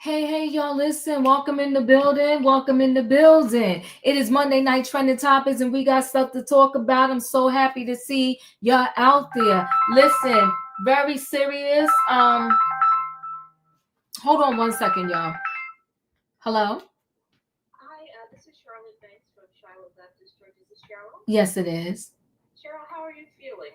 Hey, y'all, listen. Welcome in the building. Welcome in the building. It is Monday Night Trending Topics, and we got stuff to talk about. I'm so happy to see y'all out there. Listen, very serious. Hold on one second, y'all. Hello? Hi, this is Charlotte Banks from Shiloh Baptist Church. Is this Cheryl? Yes, it is. Cheryl, how are you feeling?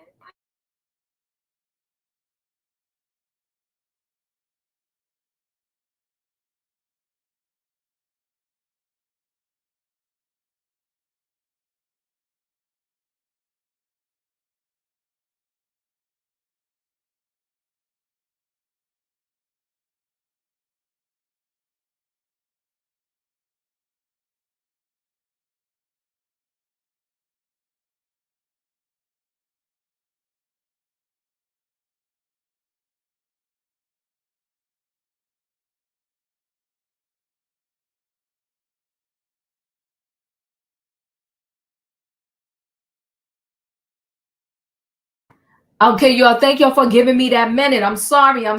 Okay, y'all. Thank y'all for giving me that minute. I'm sorry. I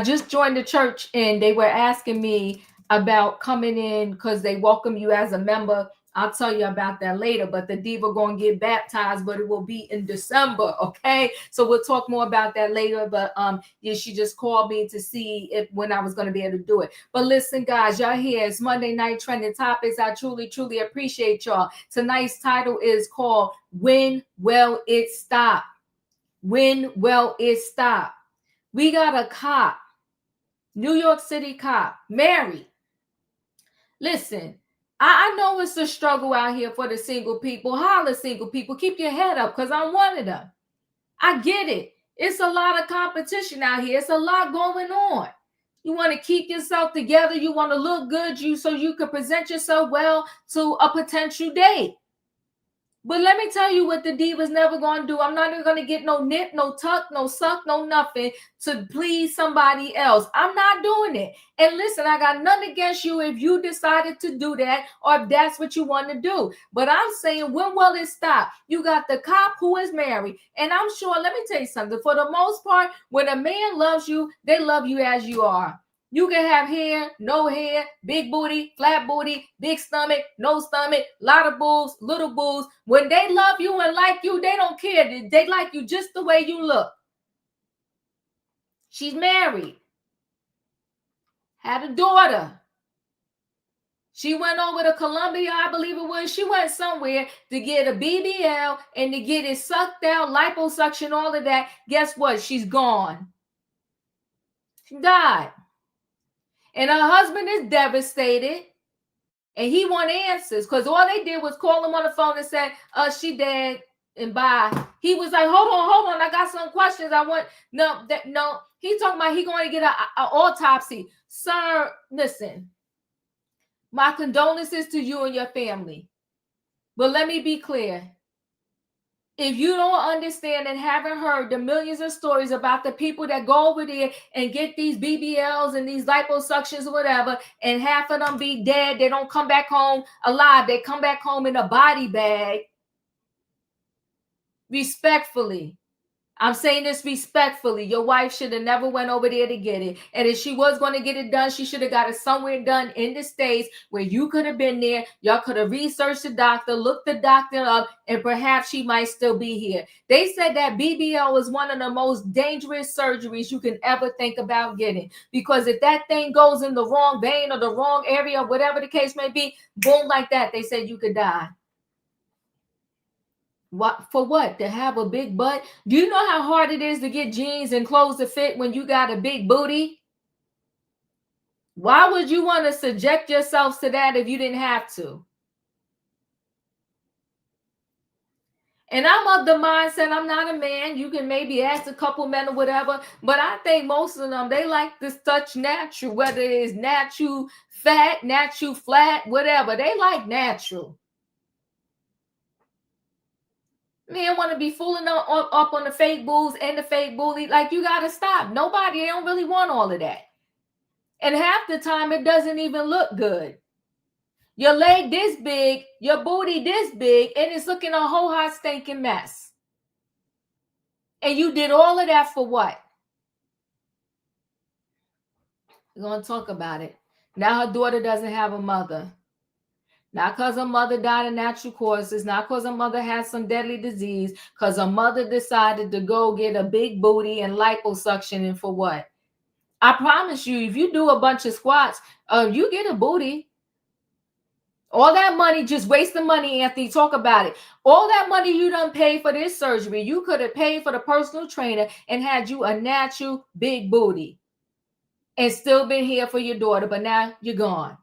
just joined the church and they were asking me about coming in because they welcome you as a member. I'll tell you about that later. But the diva gonna get baptized, but it will be in December. Okay, so we'll talk more about that later. But yeah, she just called me to see if when I was gonna be able to do it. But listen, guys, y'all here. It's Monday Night Trending Topics. I truly appreciate y'all. Tonight's title is called "When Will It Stop?" When will it stop? We got a cop, New York City cop, married. Listen, I know it's a struggle out here for the single people. Holla, single people, keep your head up because I'm one of them. I get it. It's a lot of competition out here. It's a lot going on. You want to keep yourself together. You want to look good, so you can present yourself well to a potential date. But let me tell you what the diva's never gonna do. I'm not even gonna get no nip, no tuck, no suck, no nothing to please somebody else. I'm not doing it. And listen, I got nothing against you if you decided to do that or if that's what you want to do. But I'm saying, when will it stop? You got the cop who is married, and I'm sure. Let me tell you something. For the most part, when a man loves you, they love you as you are. You can have hair, no hair, big booty, flat booty, big stomach, no stomach, lot of boobs, little boobs. When they love you and like you, they don't care. They like you just the way you look. She's married, had a daughter. She went over to Colombia, I believe it was. She went somewhere to get a BBL and to get it sucked out, liposuction, all of that. Guess what? She's gone. She died. And her husband is devastated. And he want answers because all they did was call him on the phone and say, she dead and bye. He was like, hold on, I got some questions. I want no. He talking about he going to get an autopsy. Sir, listen, my condolences to you and your family. But let me be clear. If you don't understand and haven't heard the millions of stories about the people that go over there and get these BBLs and these liposuctions or whatever, and half of them be dead, they don't come back home alive. They come back home in a body bag. Respectfully, I'm saying this respectfully. Your wife should have never went over there to get it. And if she was going to get it done, she should have got it somewhere done in the States where you could have been there. Y'all could have researched the doctor, looked the doctor up, and perhaps she might still be here. They said that BBL is one of the most dangerous surgeries you can ever think about getting. Because if that thing goes in the wrong vein or the wrong area, whatever the case may be, boom, like that, they said you could die. What for? What? To have a big butt? Do you know how hard it is to get jeans and clothes to fit when you got a big booty? Why would you want to subject yourself to that if you didn't have to? And I'm of the mindset, I'm not a man. You can maybe ask a couple men or whatever, but I think most of them, they like this touch natural, whether it's natural fat, natural flat, whatever. They like natural. Man want to be fooling up on the fake boobs and the fake booty. Like, you got to stop. Nobody, they don't really want all of that. And half the time, it doesn't even look good. Your leg this big, your booty this big, and it's looking a whole hot stinking mess. And you did all of that for what? We're going to talk about it. Now her daughter doesn't have a mother. Not because her mother died of natural causes, not because her mother had some deadly disease, because her mother decided to go get a big booty and liposuction. And for what? I promise you, if you do a bunch of squats, you get a booty. All that money, just wasting money, Anthony. Talk about it. All that money you done paid for this surgery, you could have paid for the personal trainer and had you a natural big booty and still been here for your daughter, but now you're gone.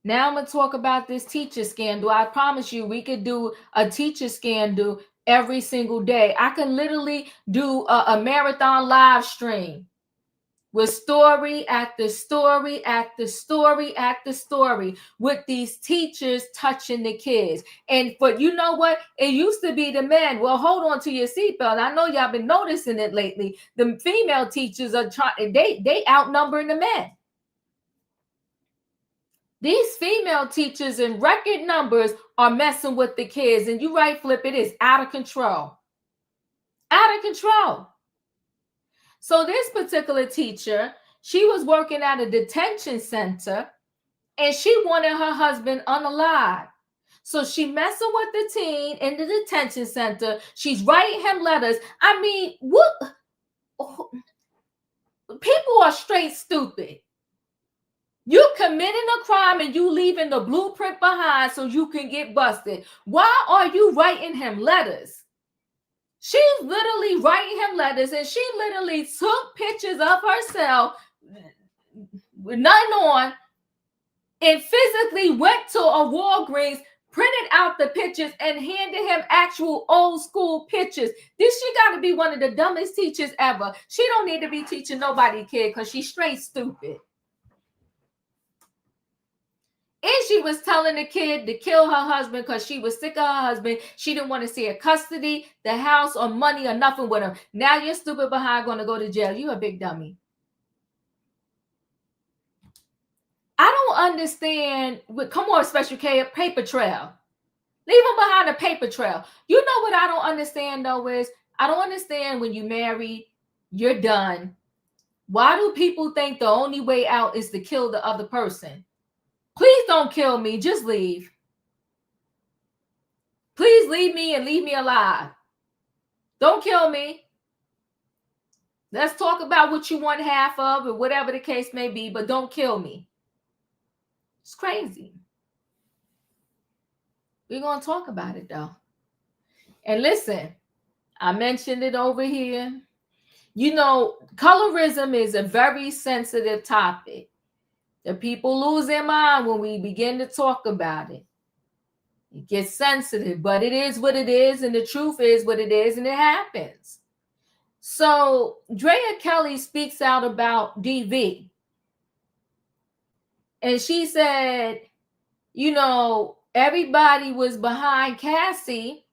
Now I'm going to talk about this teacher scandal. I promise you, we could do a teacher scandal every single day. I can literally do a marathon live stream with story after story after story after story with these teachers touching the kids. And but you know what? It used to be the men. Well, hold on to your seatbelt. I know y'all been noticing it lately. The female teachers are trying. They outnumbering the men. These female teachers in record numbers are messing with the kids. And you right, Flip, it is out of control. Out of control. So this particular teacher, she was working at a detention center and she wanted her husband unalive. So she messing with the teen in the detention center. She's writing him letters. I mean, what? People are straight stupid. You committing a crime and you leaving the blueprint behind so you can get busted. Why are you writing him letters? She's literally writing him letters and she literally took pictures of herself with nothing on and physically went to a Walgreens, printed out the pictures and handed him actual old school pictures. This she got to be one of the dumbest teachers ever. She don't need to be teaching nobody, kid, because she's straight stupid. And she was telling the kid to kill her husband because she was sick of her husband. She didn't want to see a custody, the house, or money, or nothing with him. Now you're stupid behind going to go to jail. You a big dummy. I don't understand. Come on, Special K, paper trail. Leave him behind a paper trail. You know what I don't understand, though, is I don't understand when you marry, you're done. Why do people think the only way out is to kill the other person? Please don't kill me. Just leave. Please leave me and leave me alive. Don't kill me. Let's talk about what you want half of or whatever the case may be, but don't kill me. It's crazy. We're going to talk about it, though. And listen, I mentioned it over here. You know, colorism is a very sensitive topic. The people lose their mind when we begin to talk about it. It gets sensitive, but it is what it is, and the truth is what it is, and it happens. So Drea Kelly speaks out about DV. And she said, you know, everybody was behind Cassie.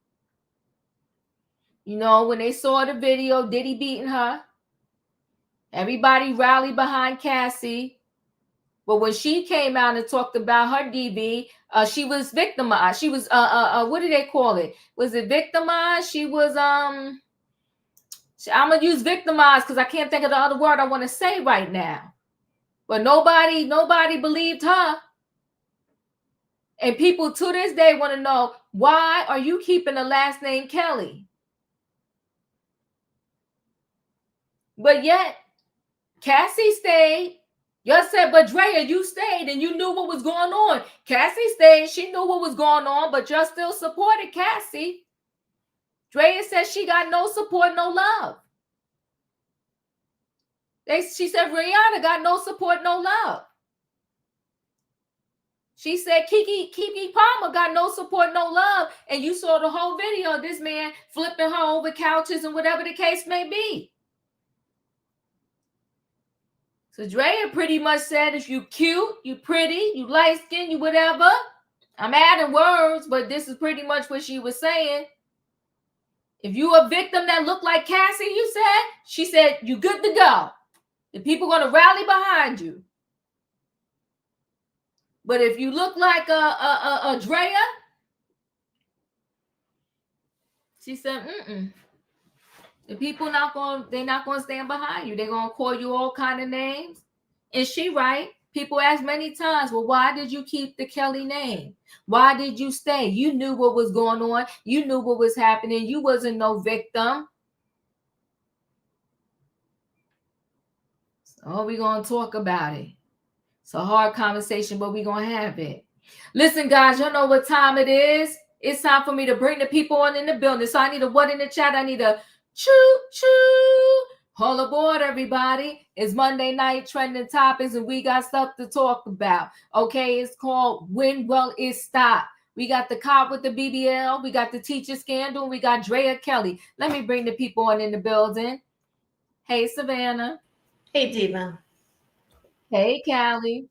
You know, when they saw the video, Diddy beating her, everybody rallied behind Cassie. But when she came out and talked about her DV, she was victimized. She was what do they call it? Was it victimized? She was I'm gonna use victimized because I can't think of the other word I want to say right now. But nobody believed her. And people to this day want to know, why are you keeping the last name Kelly? But yet Cassie stayed. Y'all said, but Drea, you stayed and you knew what was going on. Cassie stayed. She knew what was going on, but y'all still supported Cassie. Drea said she got no support, no love. She said Rihanna got no support, no love. She said Keke Palmer got no support, no love. And you saw the whole video of this man flipping her over couches and whatever the case may be. So Drea pretty much said, if you cute, you pretty, you light skin, you whatever. I'm adding words, but this is pretty much what she was saying. If you a victim that look like Cassie, she said, you good to go. The people going to rally behind you. But if you look like a Drea, she said, The people not going, they're not going to stand behind you. They're going to call you all kind of names. And she right. People ask many times, well, why did you keep the Kelly name? Why did you stay? You knew what was going on. You knew what was happening. You wasn't no victim. So we're going to talk about it. It's a hard conversation, but we're going to have it. Listen, guys, y'all know what time it is. It's time for me to bring the people on in the building. So I need a what in the chat? I need a choo choo. All aboard, everybody. It's Monday night trending topics, and we got stuff to talk about. Okay, it's called When Will It Stop? We got the cop with the BBL. We got the teacher scandal. We got Drea Kelly. Let me bring the people on in the building. Hey, Savannah. Hey, Diva. Hey, Callie.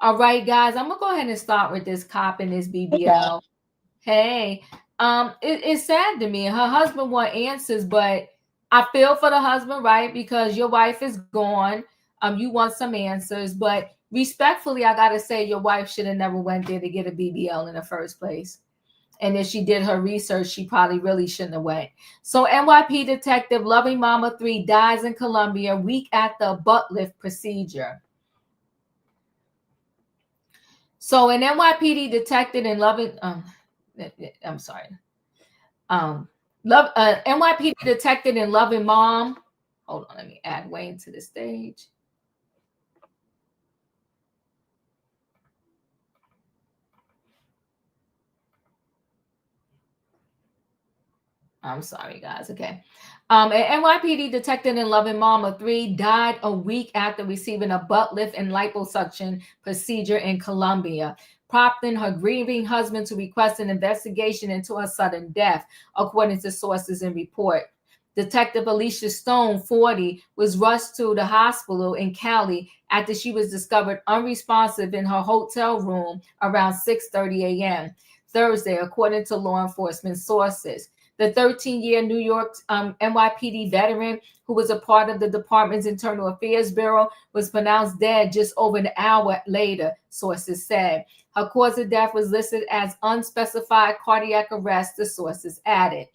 All right, guys, I'm gonna go ahead and start with this cop and this BBL. Hey, it's sad to me. Her husband want answers, but I feel for the husband, right? Because your wife is gone. You want some answers, but respectfully, I gotta say your wife should have never went there to get a BBL in the first place. And if she did her research, she probably really shouldn't have went. So NYP detective Loving Mama 3 dies in Colombia week after a butt lift procedure. So an NYPD detected in Loving, I'm sorry, NYPD detected in Loving Mom. Hold on, let me add Wayne to the stage. I'm sorry, guys. Okay. An NYPD detective in Loving Mama 3 died a week after receiving a butt lift and liposuction procedure in Colombia, prompting her grieving husband to request an investigation into her sudden death, according to sources in report. Detective Alicia Stone, 40, was rushed to the hospital in Cali after she was discovered unresponsive in her hotel room around 6:30 a.m. Thursday, according to law enforcement sources. The 13-year New York NYPD veteran, who was a part of the department's Internal Affairs Bureau, was pronounced dead just over an hour later, sources said. Her cause of death was listed as unspecified cardiac arrest, the sources added.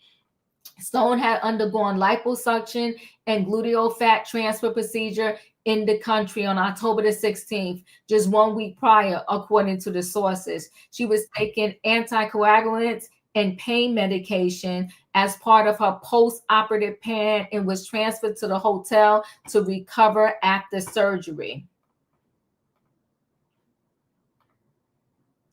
Stone had undergone liposuction and gluteal fat transfer procedure in the country on October the 16th, just 1 week prior, according to the sources. She was taking anticoagulants and pain medication as part of her post-operative plan and was transferred to the hotel to recover after surgery.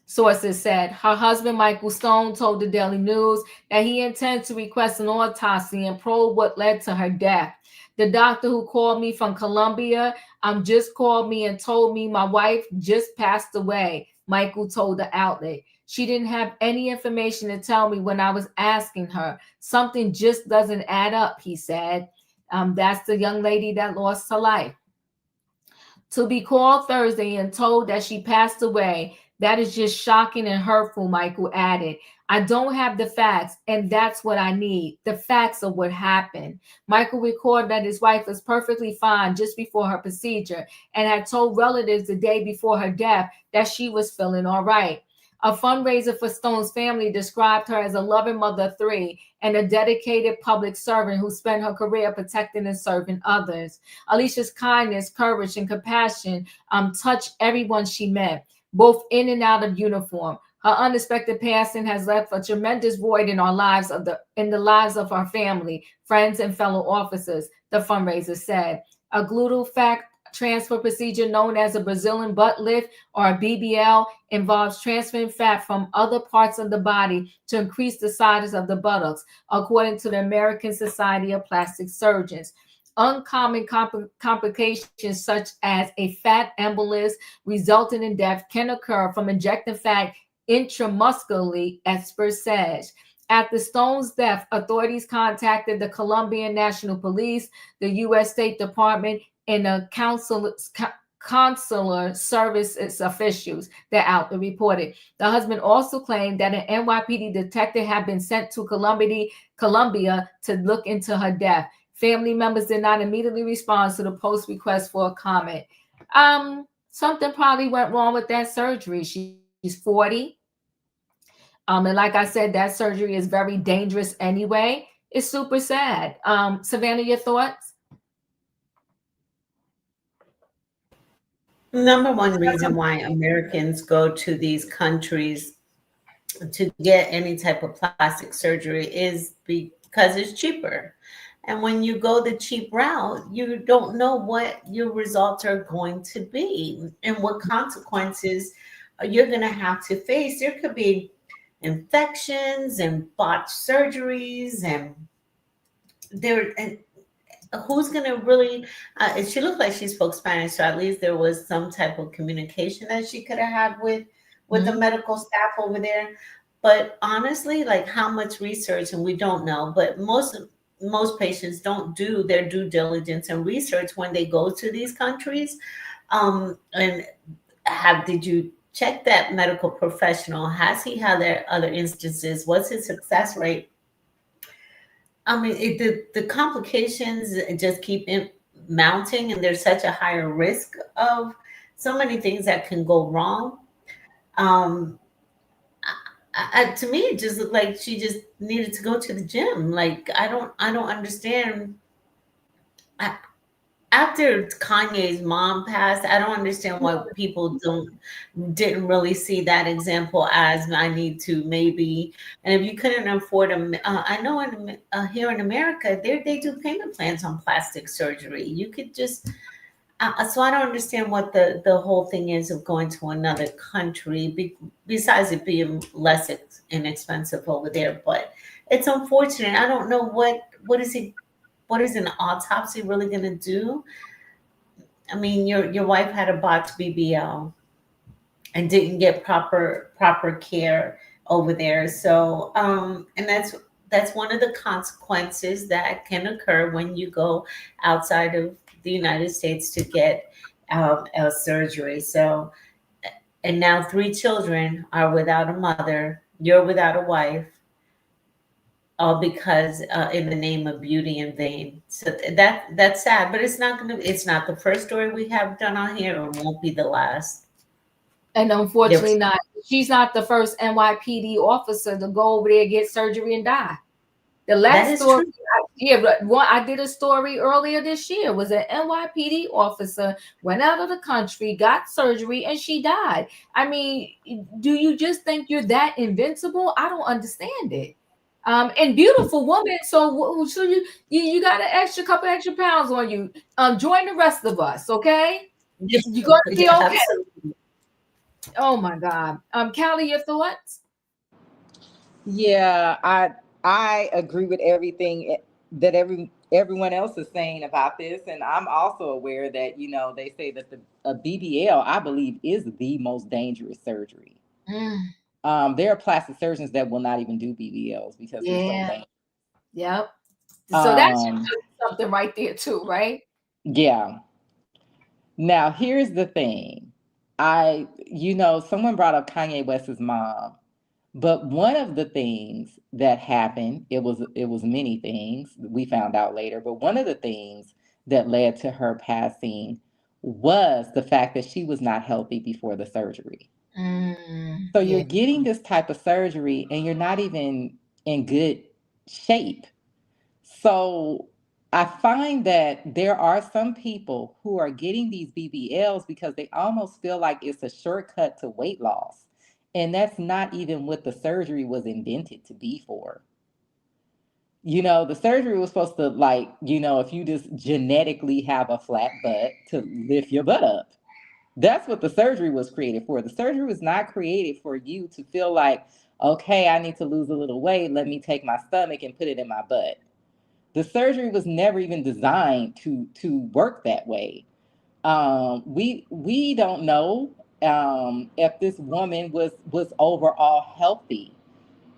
Sources said her husband, Michael Stone, told the Daily News that he intends to request an autopsy and probe what led to her death. The doctor who called me from Colombia just called me and told me my wife just passed away, Michael told the outlet. She didn't have any information to tell me when I was asking her. Something just doesn't add up, he said. That's the young lady that lost her life. To be called Thursday and told that she passed away, that is just shocking and hurtful, Michael added. I don't have the facts, and that's what I need, the facts of what happened. Michael recorded that his wife was perfectly fine just before her procedure and had told relatives the day before her death that she was feeling all right. A fundraiser for Stone's family described her as a loving mother of 3 and a dedicated public servant who spent her career protecting and serving others. Alicia's kindness, courage, and compassion touched everyone she met, both in and out of uniform. Her unexpected passing has left a tremendous void in the lives of our family, friends, and fellow officers, the fundraiser said. A gluteal fat transfer procedure known as a Brazilian butt lift or a BBL involves transferring fat from other parts of the body to increase the size of the buttocks, according to the American Society of Plastic Surgeons. Uncommon complications such as a fat embolus resulting in death can occur from injecting fat intramuscularly, experts says. After Stone's death, authorities contacted the Colombian National Police, the U.S. State Department, and the consular services officials, the outlet reported. The husband also claimed that an NYPD detective had been sent to Colombia to look into her death. Family members did not immediately respond to the post request for a comment. Something probably went wrong with that surgery. She's 40. And like I said, that surgery is very dangerous anyway. It's super sad. Savannah, your thoughts? Number one reason why Americans go to these countries to get any type of plastic surgery is because it's cheaper. And when you go the cheap route, you don't know what your results are going to be and what consequences you're going to have to face. There could be infections and botched surgeries, and there and who's going to really she looked like she spoke Spanish, so at least there was some type of communication that she could have had with the Mhm. medical staff over there. But honestly, like, how much research, and we don't know, but most patients don't do their due diligence and research when they go to these countries. And have did you check that medical professional? Has he had their other instances? What's his success rate? I mean, the complications just keep mounting, and there's such a higher risk of so many things that can go wrong. Um, to me, it just looked like she just needed to go to the gym. Like, I don't understand. I, After Kanye's mom passed, I don't understand why people didn't really see that example as I need to maybe. And if you couldn't afford them, I know here in America, they do payment plans on plastic surgery. You could just so I don't understand what the whole thing is of going to another country. Besides it being less inexpensive over there, but it's unfortunate. I don't know what is an autopsy really going to do. I mean, your wife had a botched BBL and didn't get proper care over there. So, and that's one of the consequences that can occur when you go outside of the United States to get a surgery. So, and now three children are without a mother. You're without a wife, all because in the name of beauty and vain. So that's sad, but it's not the first story we have done on here, or won't be the last. And There unfortunately, was, not. She's not the first NYPD officer to go over there, get surgery, and die. The that last is story, true. yeah, but one I did a story earlier this year was an NYPD officer went out of the country, got surgery, and she died. I mean, do you just think you're that invincible? I don't understand it. And beautiful woman, so you got an extra couple extra pounds on you. Join the rest of us, okay? You're gonna be Yeah, okay. absolutely. Oh my God. Callie, your thoughts? Yeah, I agree with everything that everyone else is saying about this, and I'm also aware that they say that the a BBL, I believe, is the most dangerous surgery. Mm, There are plastic surgeons that will not even do BBLs because they're so yeah. dangerous. Yep. So that should Um, tell you something right there too, right? yeah. Now here's the thing. Someone brought up Kanye West's mom. But one of the things that happened, it was many things we found out later, but one of the things that led to her passing was the fact that she was not healthy before the surgery. So you're Yeah. getting this type of surgery and you're not even in good shape. So I find that there are some people who are getting these BBLs because they almost feel like it's a shortcut to weight loss. And that's not even what the surgery was invented to be for. The surgery was supposed to, like, if you just genetically have a flat butt, to lift your butt up. That's what the surgery was created for. The surgery was not created for you to feel like, okay, I need to lose a little weight. Let me take my stomach and put it in my butt. The surgery was never even designed to work that way. We don't know if this woman was overall healthy.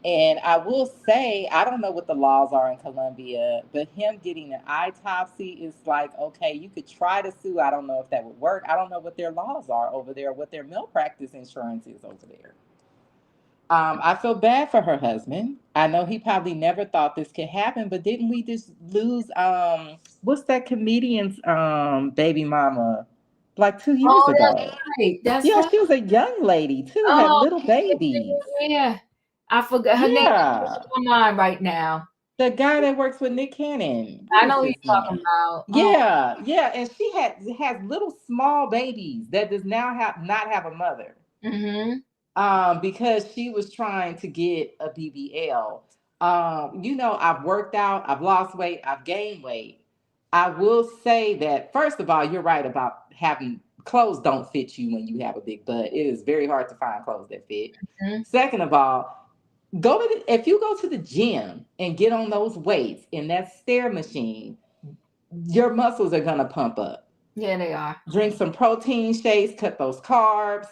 And I will say, I don't know what the laws are in Colombia, but him getting an autopsy is like, okay, you could try to sue. I don't know if that would work. I don't know what their laws are over there, what their malpractice insurance is over there. I feel bad for her husband. I know he probably never thought this could happen, but didn't we just lose what's that comedian's baby mama like 2 years Oh, that's ago? right. That's Yeah, right. she was a young lady too, had Oh, little babies. yeah. I forgot her name is Yeah. on my mind right now. The guy that works with Nick Cannon. I Who is know who this you're talking man? about. Oh, Yeah, yeah. And she has little small babies that does now have not have a mother. mm-hmm. Because she was trying to get a BBL. I've worked out, I've lost weight, I've gained weight. I will say that first of all, you're right about having clothes don't fit you when you have a big butt. It is very hard to find clothes that fit. Mm-hmm. Second of all, if you go to the gym and get on those weights in that stair machine, your muscles are gonna pump up. Yeah, they are. Drink some protein shakes, cut those carbs.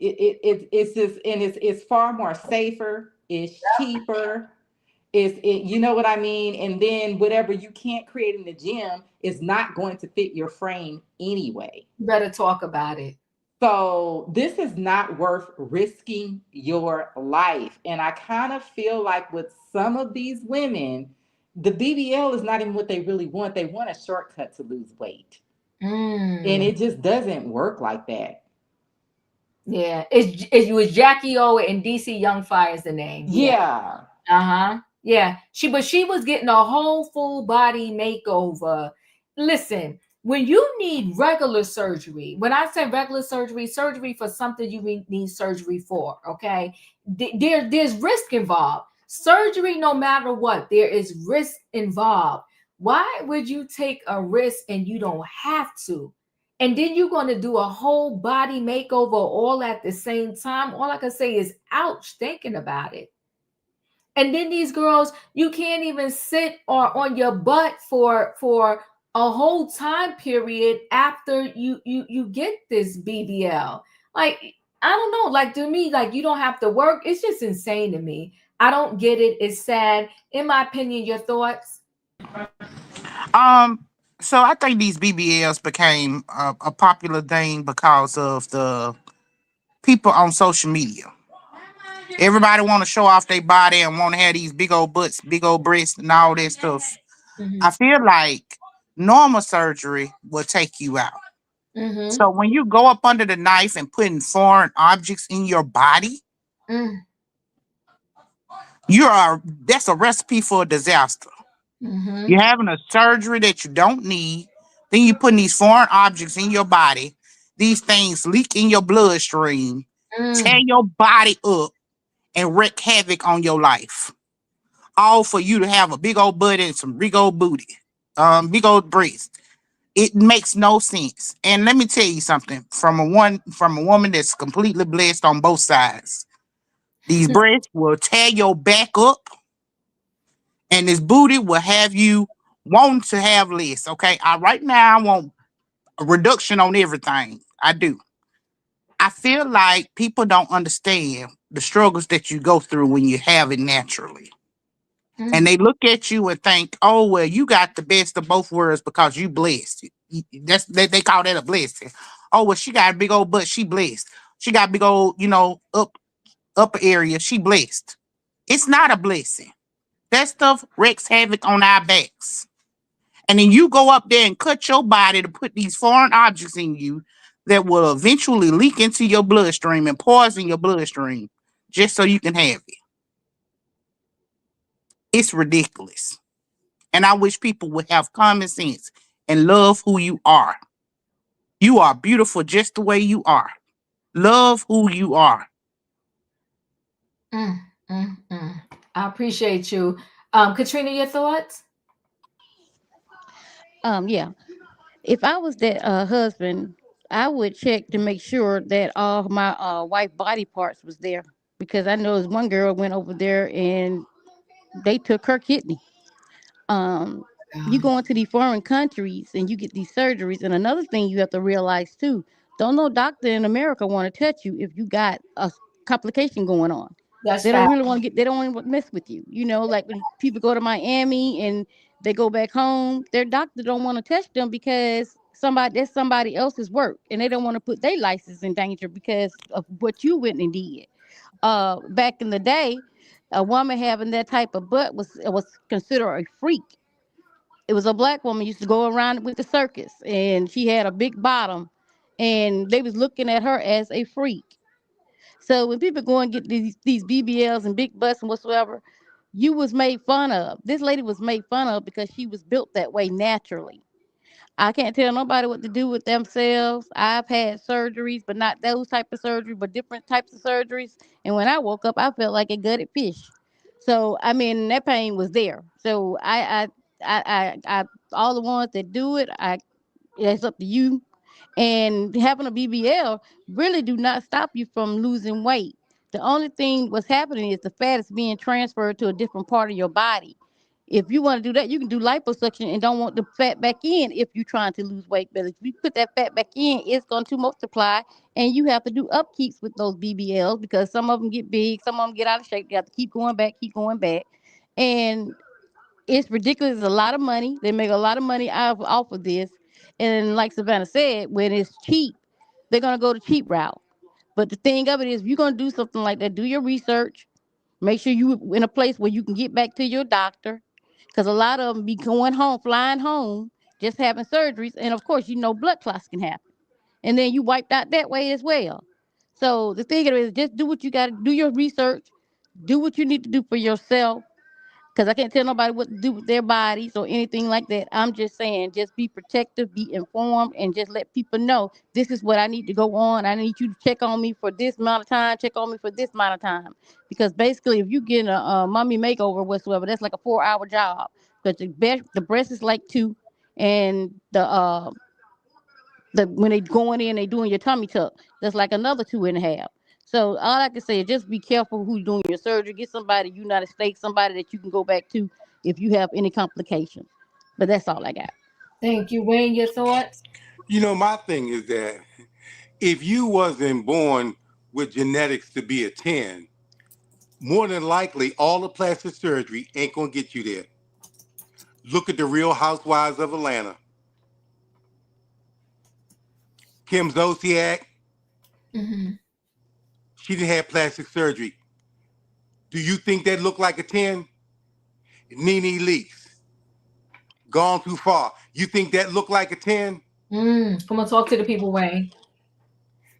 It's just, and it's far more safer. It's cheaper. You know what I mean? And then whatever you can't create in the gym is not going to fit your frame anyway. You better talk about it. So this is not worth risking your life. And I kind of feel like with some of these women, the BBL is not even what they really want. They want a shortcut to lose weight. And Mm. it just doesn't work like that. Yeah, it was Jackie O and DC Young Fire is the name. Yeah. Yeah. Uh-huh. Yeah. She was getting a whole full body makeover. Listen, when you need regular surgery, when I say regular surgery, surgery for something you need surgery for, okay? There's risk involved. Surgery, no matter what, there is risk involved. Why would you take a risk and you don't have to? And then you're going to do a whole body makeover all at the same time. All I can say is ouch thinking about it. And then these girls, you can't even sit or on your butt for a whole time period after you get this BBL. Like, I don't know, like to me, like you don't have to work. It's just insane to me. I don't get it. It's sad. In my opinion, your thoughts? Um, so I think these BBLs became a popular thing because of the people on social media. Everybody want to show off their body and want to have these big old butts, big old breasts, and all that stuff. I Mm-hmm. feel like normal surgery will take you out. Mm-hmm. So when you go up under the knife and putting foreign objects in your body, Mm-hmm. that's a recipe for a disaster. Mm-hmm. You're having a surgery that you don't need. Then you're putting these foreign objects in your body. These things leak in your bloodstream, tear Mm. your body up, and wreak havoc on your life. All for you to have a big old butt and some big old booty, big old breast. It makes no sense. And let me tell you something from a woman that's completely blessed on both sides. These breasts will tear your back up, and this booty will have you wanting to have less. Okay, right now I want a reduction on everything. I do. I feel like people don't understand the struggles that you go through when you have it naturally. And Mm. they look at you and think, oh, well, you got the best of both worlds because you blessed. They call that a blessing. Oh, well, she got a big old butt. She blessed. She got big old, upper area. She blessed. It's not a blessing. That stuff wreaks havoc on our backs. And then you go up there and cut your body to put these foreign objects in you that will eventually leak into your bloodstream and poison your bloodstream just so you can have it. It's ridiculous. And I wish people would have common sense and love who you are. You are beautiful just the way you are. Love who you are. Mm, mm. I appreciate you. Katrina, your thoughts? Yeah. If I was that husband, I would check to make sure that all my wife body parts was there, because I know this one girl went over there and they took her kidney. Um, you God. go into these foreign countries and you get these surgeries, and another thing you have to realize too: don't no doctor in America want to touch you if you got a complication going on. That's They don't fact. really want to get. They don't want to mess with you. You know, like when people go to Miami and they go back home, their doctor don't want to touch them because that's somebody else's work, and they don't want to put their license in danger because of what you went and did. Back in the day, a woman having that type of butt was considered a freak. It was a black woman used to go around with the circus, and she had a big bottom, and they was looking at her as a freak. So when people go and get these BBLs and big butts and whatsoever, you was made fun of. This lady was made fun of because she was built that way naturally. I can't tell nobody what to do with themselves. I've had surgeries, but not those type of surgery, but different types of surgeries. And when I woke up, I felt like a gutted fish. So I mean, that pain was there. So I all the ones that do it, it's up to you. And having a BBL really do not stop you from losing weight. The only thing what's happening is the fat is being transferred to a different part of your body. If you want to do that, you can do liposuction and don't want the fat back in if you're trying to lose weight. But if you put that fat back in, it's going to multiply, and you have to do upkeeps with those BBLs because some of them get big, some of them get out of shape. You have to keep going back, keep going back. And it's ridiculous. It's a lot of money. They make a lot of money off of this. And like Savannah said, when it's cheap, they're gonna go the cheap route. But the thing of it is, if you're gonna do something like that, do your research. Make sure you in a place where you can get back to your doctor, because a lot of them be going home, flying home, just having surgeries, and of course, blood clots can happen, and then you wiped out that way as well. So the thing of it is, just do what you got to do. Your research, do what you need to do for yourself, because I can't tell nobody what to do with their bodies or anything like that. I'm just saying, just be protective, be informed, and just let people know this is what I need to go on. I need you to check on me for this amount of time, check on me for this amount of time. Because basically, if you get a mommy makeover whatsoever, that's like a 4 hour job. But the breast is like two, and the when they going in, they doing your tummy tuck. That's like another 2.5. So all I can say is just be careful who's doing your surgery. Get somebody United States, somebody that you can go back to if you have any complications. But that's all I got. Thank you, Wayne. Your thoughts? My thing is that if you wasn't born with genetics to be a 10, more than likely all the plastic surgery ain't gonna get you there. Look at the Real Housewives of Atlanta. Kim Zolciak, Mm-hmm. she didn't have plastic surgery. Do you think that looked like a 10? Nene Leakes, gone too far. You think that looked like a 10? Come on, talk to the people, Wayne.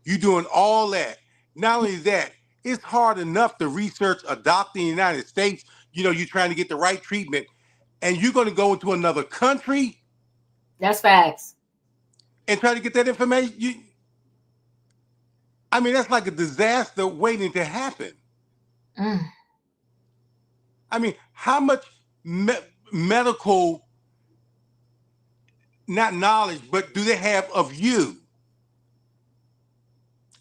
You doing all that. Not only that, it's hard enough to research a doctor in the United States. You're trying to get the right treatment, and you're going to go into another country That's facts. and try to get that information. That's like a disaster waiting to happen. Mm. How much medical, not knowledge, but do they have of you?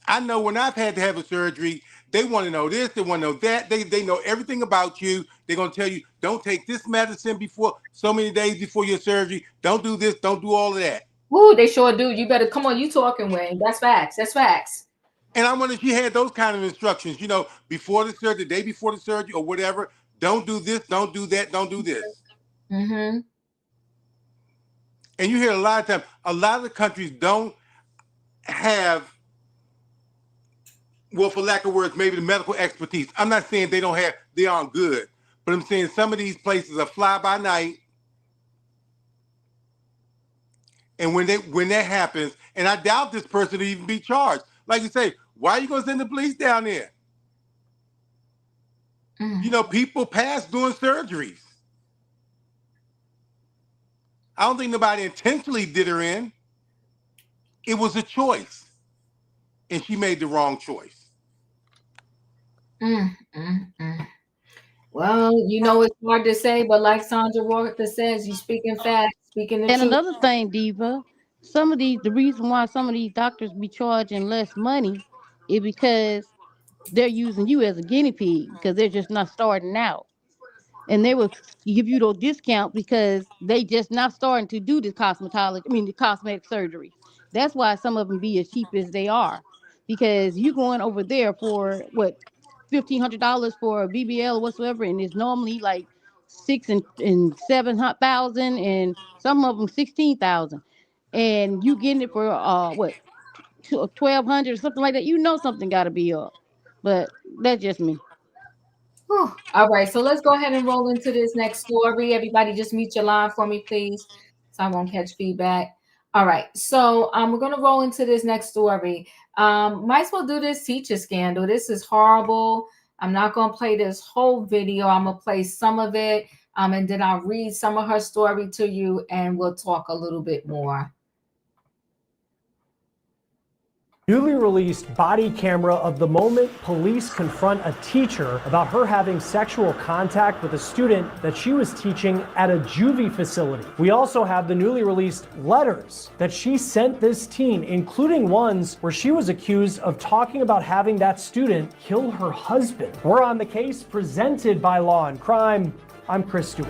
I know when I've had to have a surgery, they want to know this, they want to know that. They know everything about you. They're going to tell you, don't take this medicine before so many days before your surgery. Don't do this. Don't do all of that. Woo, they sure do. You better come on. You talking, Wayne? That's facts. That's facts. And I wonder if she had those kind of instructions, before the surgery, the day before the surgery or whatever. Don't do this. Don't do that. Don't do this. Mm-hmm. And you hear a lot of times, a lot of the countries don't have, well, for lack of words, maybe the medical expertise. I'm not saying they aren't good, but I'm saying some of these places are fly by night. And when that happens, and I doubt this person will even be charged. Like you say, why are you going to send the police down there? People pass doing surgeries. I don't think nobody intentionally did her in. It was a choice. And she made the wrong choice. Well, it's hard to say, but like Sandra Walker says, you speaking facts, speaking the And truth. another thing, Diva, the reason why some of these doctors be charging less money is because they're using you as a guinea pig because they're just not starting out. And they will give you those discounts because they just not starting to do the the cosmetic surgery. That's why some of them be as cheap as they are, because you going over there for what, $1,500 for a BBL or whatsoever, and it's normally like 6 and 7 thousand, and some of them 16,000, and you getting it for what, 1,200 or something like that. Something got to be up, but that's just me. Whew. All right, so let's go ahead and roll into this next story. Everybody, just mute your line for me, please, so I won't catch feedback. All right, so we're going to roll into this next story. Might as well do this teacher scandal. This is horrible. I'm not going to play this whole video. I'm going to play some of it. And then I'll read some of her story to you and we'll talk a little bit more. Newly released body camera of the moment police confront a teacher about her having sexual contact with a student that she was teaching at a juvie facility. We also have the newly released letters that she sent this teen, including ones where she was accused of talking about having that student kill her husband. We're on the case, presented by Law and Crime. I'm Chris Stewart.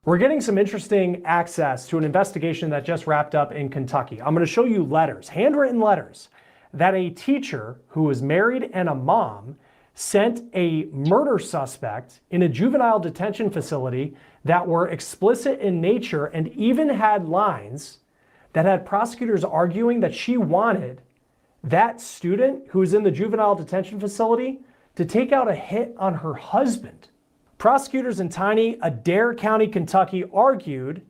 We're getting some interesting access to an investigation that just wrapped up in Kentucky. I'm going to show you letters, handwritten letters, that a teacher who was married and a mom sent a murder suspect in a juvenile detention facility that were explicit in nature and even had lines that had prosecutors arguing that she wanted that student who was in the juvenile detention facility to take out a hit on her husband. Prosecutors in tiny Adair County, Kentucky argued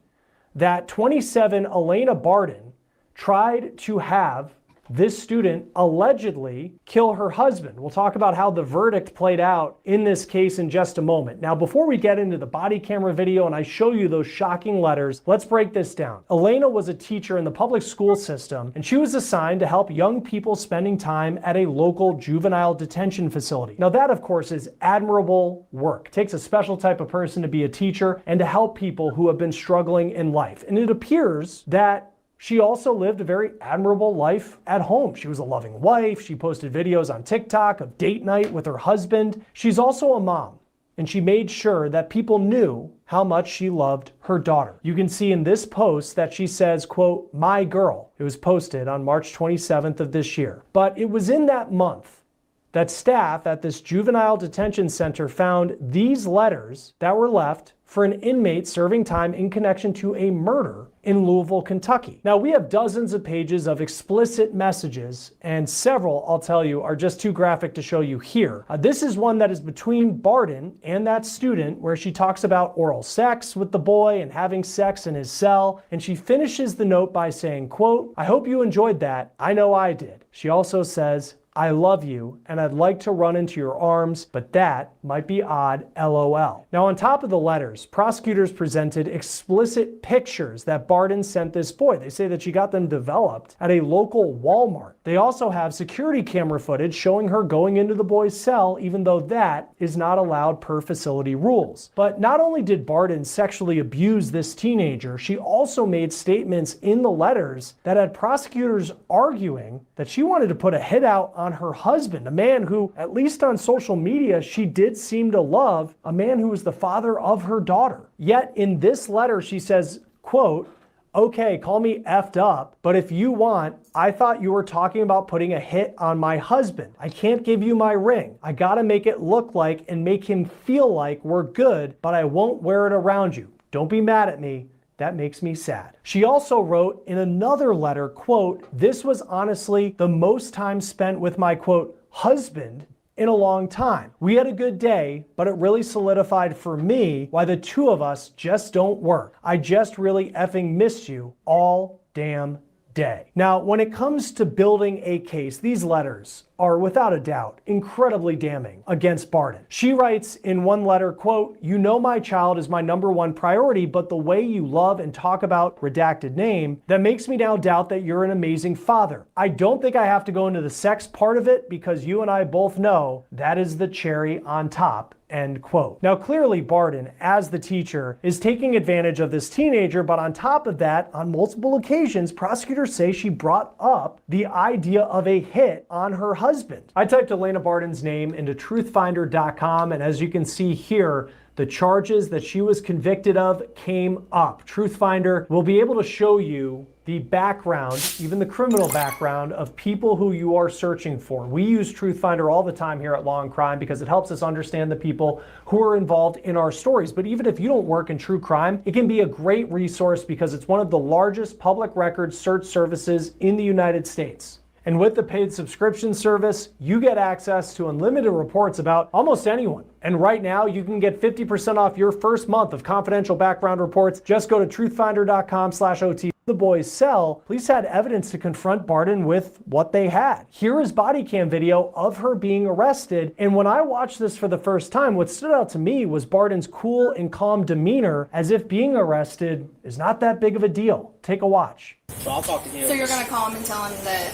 that 27 Elena Barden tried to have this student allegedly kill her husband. We'll talk about how the verdict played out in this case in just a moment. Now, before we get into the body camera video and I show you those shocking letters, let's break this down. Elena was a teacher in the public school system, and she was assigned to help young people spending time at a local juvenile detention facility. Now, that, of course, is admirable work. It takes a special type of person to be a teacher and to help people who have been struggling in life. And it appears that she also lived a very admirable life at home. She was a loving wife. She posted videos on TikTok of date night with her husband. She's also a mom, and she made sure that people knew how much she loved her daughter. You can see in this post that she says, quote, "my girl." It was posted on March 27th of this year. But it was in that month that staff at this juvenile detention center found these letters that were left for an inmate serving time in connection to a murder in Louisville, Kentucky. Now, we have dozens of pages of explicit messages, and several, I'll tell you, are just too graphic to show you here. This is one that is between Barden and that student, where she talks about oral sex with the boy and having sex in his cell, and she finishes the note by saying, quote, "I hope you enjoyed that. I know I did." She also says, "I love you, and I'd like to run into your arms, but that might be odd, LOL." Now, on top of the letters, prosecutors presented explicit pictures that Barden sent this boy. They say that she got them developed at a local Walmart. They also have security camera footage showing her going into the boy's cell, even though that is not allowed per facility rules. But not only did Barden sexually abuse this teenager, she also made statements in the letters that had prosecutors arguing that she wanted to put a hit out on her husband, a man who, at least on social media, she did seem to love, a man who was the father of her daughter. Yet in this letter, she says, quote, "Okay, call me effed up, but if you want, I thought you were talking about putting a hit on my husband. I can't give you my ring. I gotta make it look like and make him feel like we're good, but I won't wear it around you. Don't be mad at me. That makes me sad." She also wrote in another letter, quote, "This was honestly the most time spent with my, quote, husband in a long time. We had a good day, but it really solidified for me why the two of us just don't work. I just really effing miss you all damn day." Now, when it comes to building a case, these letters are without a doubt incredibly damning against Barden. She writes in one letter, quote, "You know my child is my number one priority, but the way you love and talk about redacted name, that makes me now doubt that you're an amazing father. I don't think I have to go into the sex part of it because you and I both know that is the cherry on top." End quote. Now, clearly Barden, as the teacher, is taking advantage of this teenager, but on top of that, on multiple occasions, prosecutors say she brought up the idea of a hit on her husband. I typed Elena Barden's name into truthfinder.com, and as you can see here, the charges that she was convicted of came up. Truthfinder will be able to show you the background, even the criminal background of people who you are searching for. We use Truthfinder all the time here at Law and Crime because it helps us understand the people who are involved in our stories. But even if you don't work in true crime, it can be a great resource because it's one of the largest public record search services in the United States. And with the paid subscription service, you get access to unlimited reports about almost anyone. And right now, you can get 50% off your first month of confidential background reports. Just go to truthfinder.com/OT. The boys sell. Police had evidence to confront Barden with what they had. Here is body cam video of her being arrested. And when I watched this for the first time, what stood out to me was Barden's cool and calm demeanor, as if being arrested is not that big of a deal. Take a watch. So I'll talk to him. So you're gonna call him and tell him that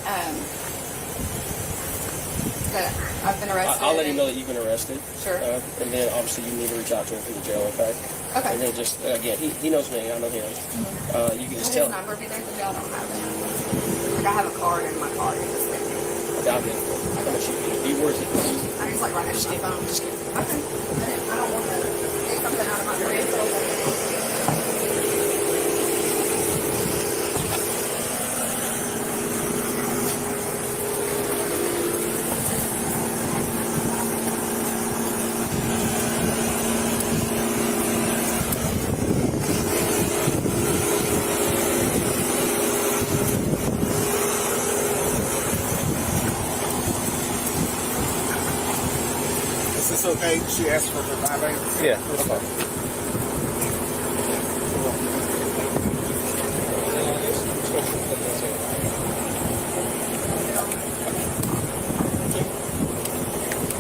I've been arrested? I'll let him know that you've been arrested. Sure. And then obviously you need to reach out to him from the jail, okay? Okay. And then just, again, he knows me, I know him. Mm-hmm. You can just Will tell his him. number be there? Because y'all don't have it. Like I have a card in my car. Okay, I'll get it. How much you need? Where's it? I just like right next to my phone. Just get it. Okay. I don't want to take something out of my purse. Is this okay? She asked for her vibrator. Yeah, that's fine.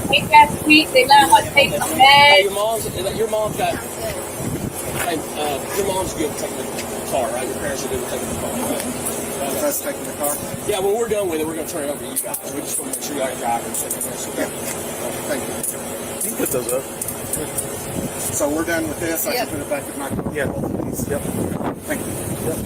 Take that sweet, they let her take some Hey, meds. your mom's got, your mom's good at taking the car, right? Your parents are good at taking the car, right? That's taking the car. Yeah, when we're done with it, we're going to turn it over to you guys. We just want to make sure you got a driver and stuff. Yeah. Thank you. You can put those up. So we're done with this. I Yep. can put it back in my car. Yeah. Yep. Thank you. Yep.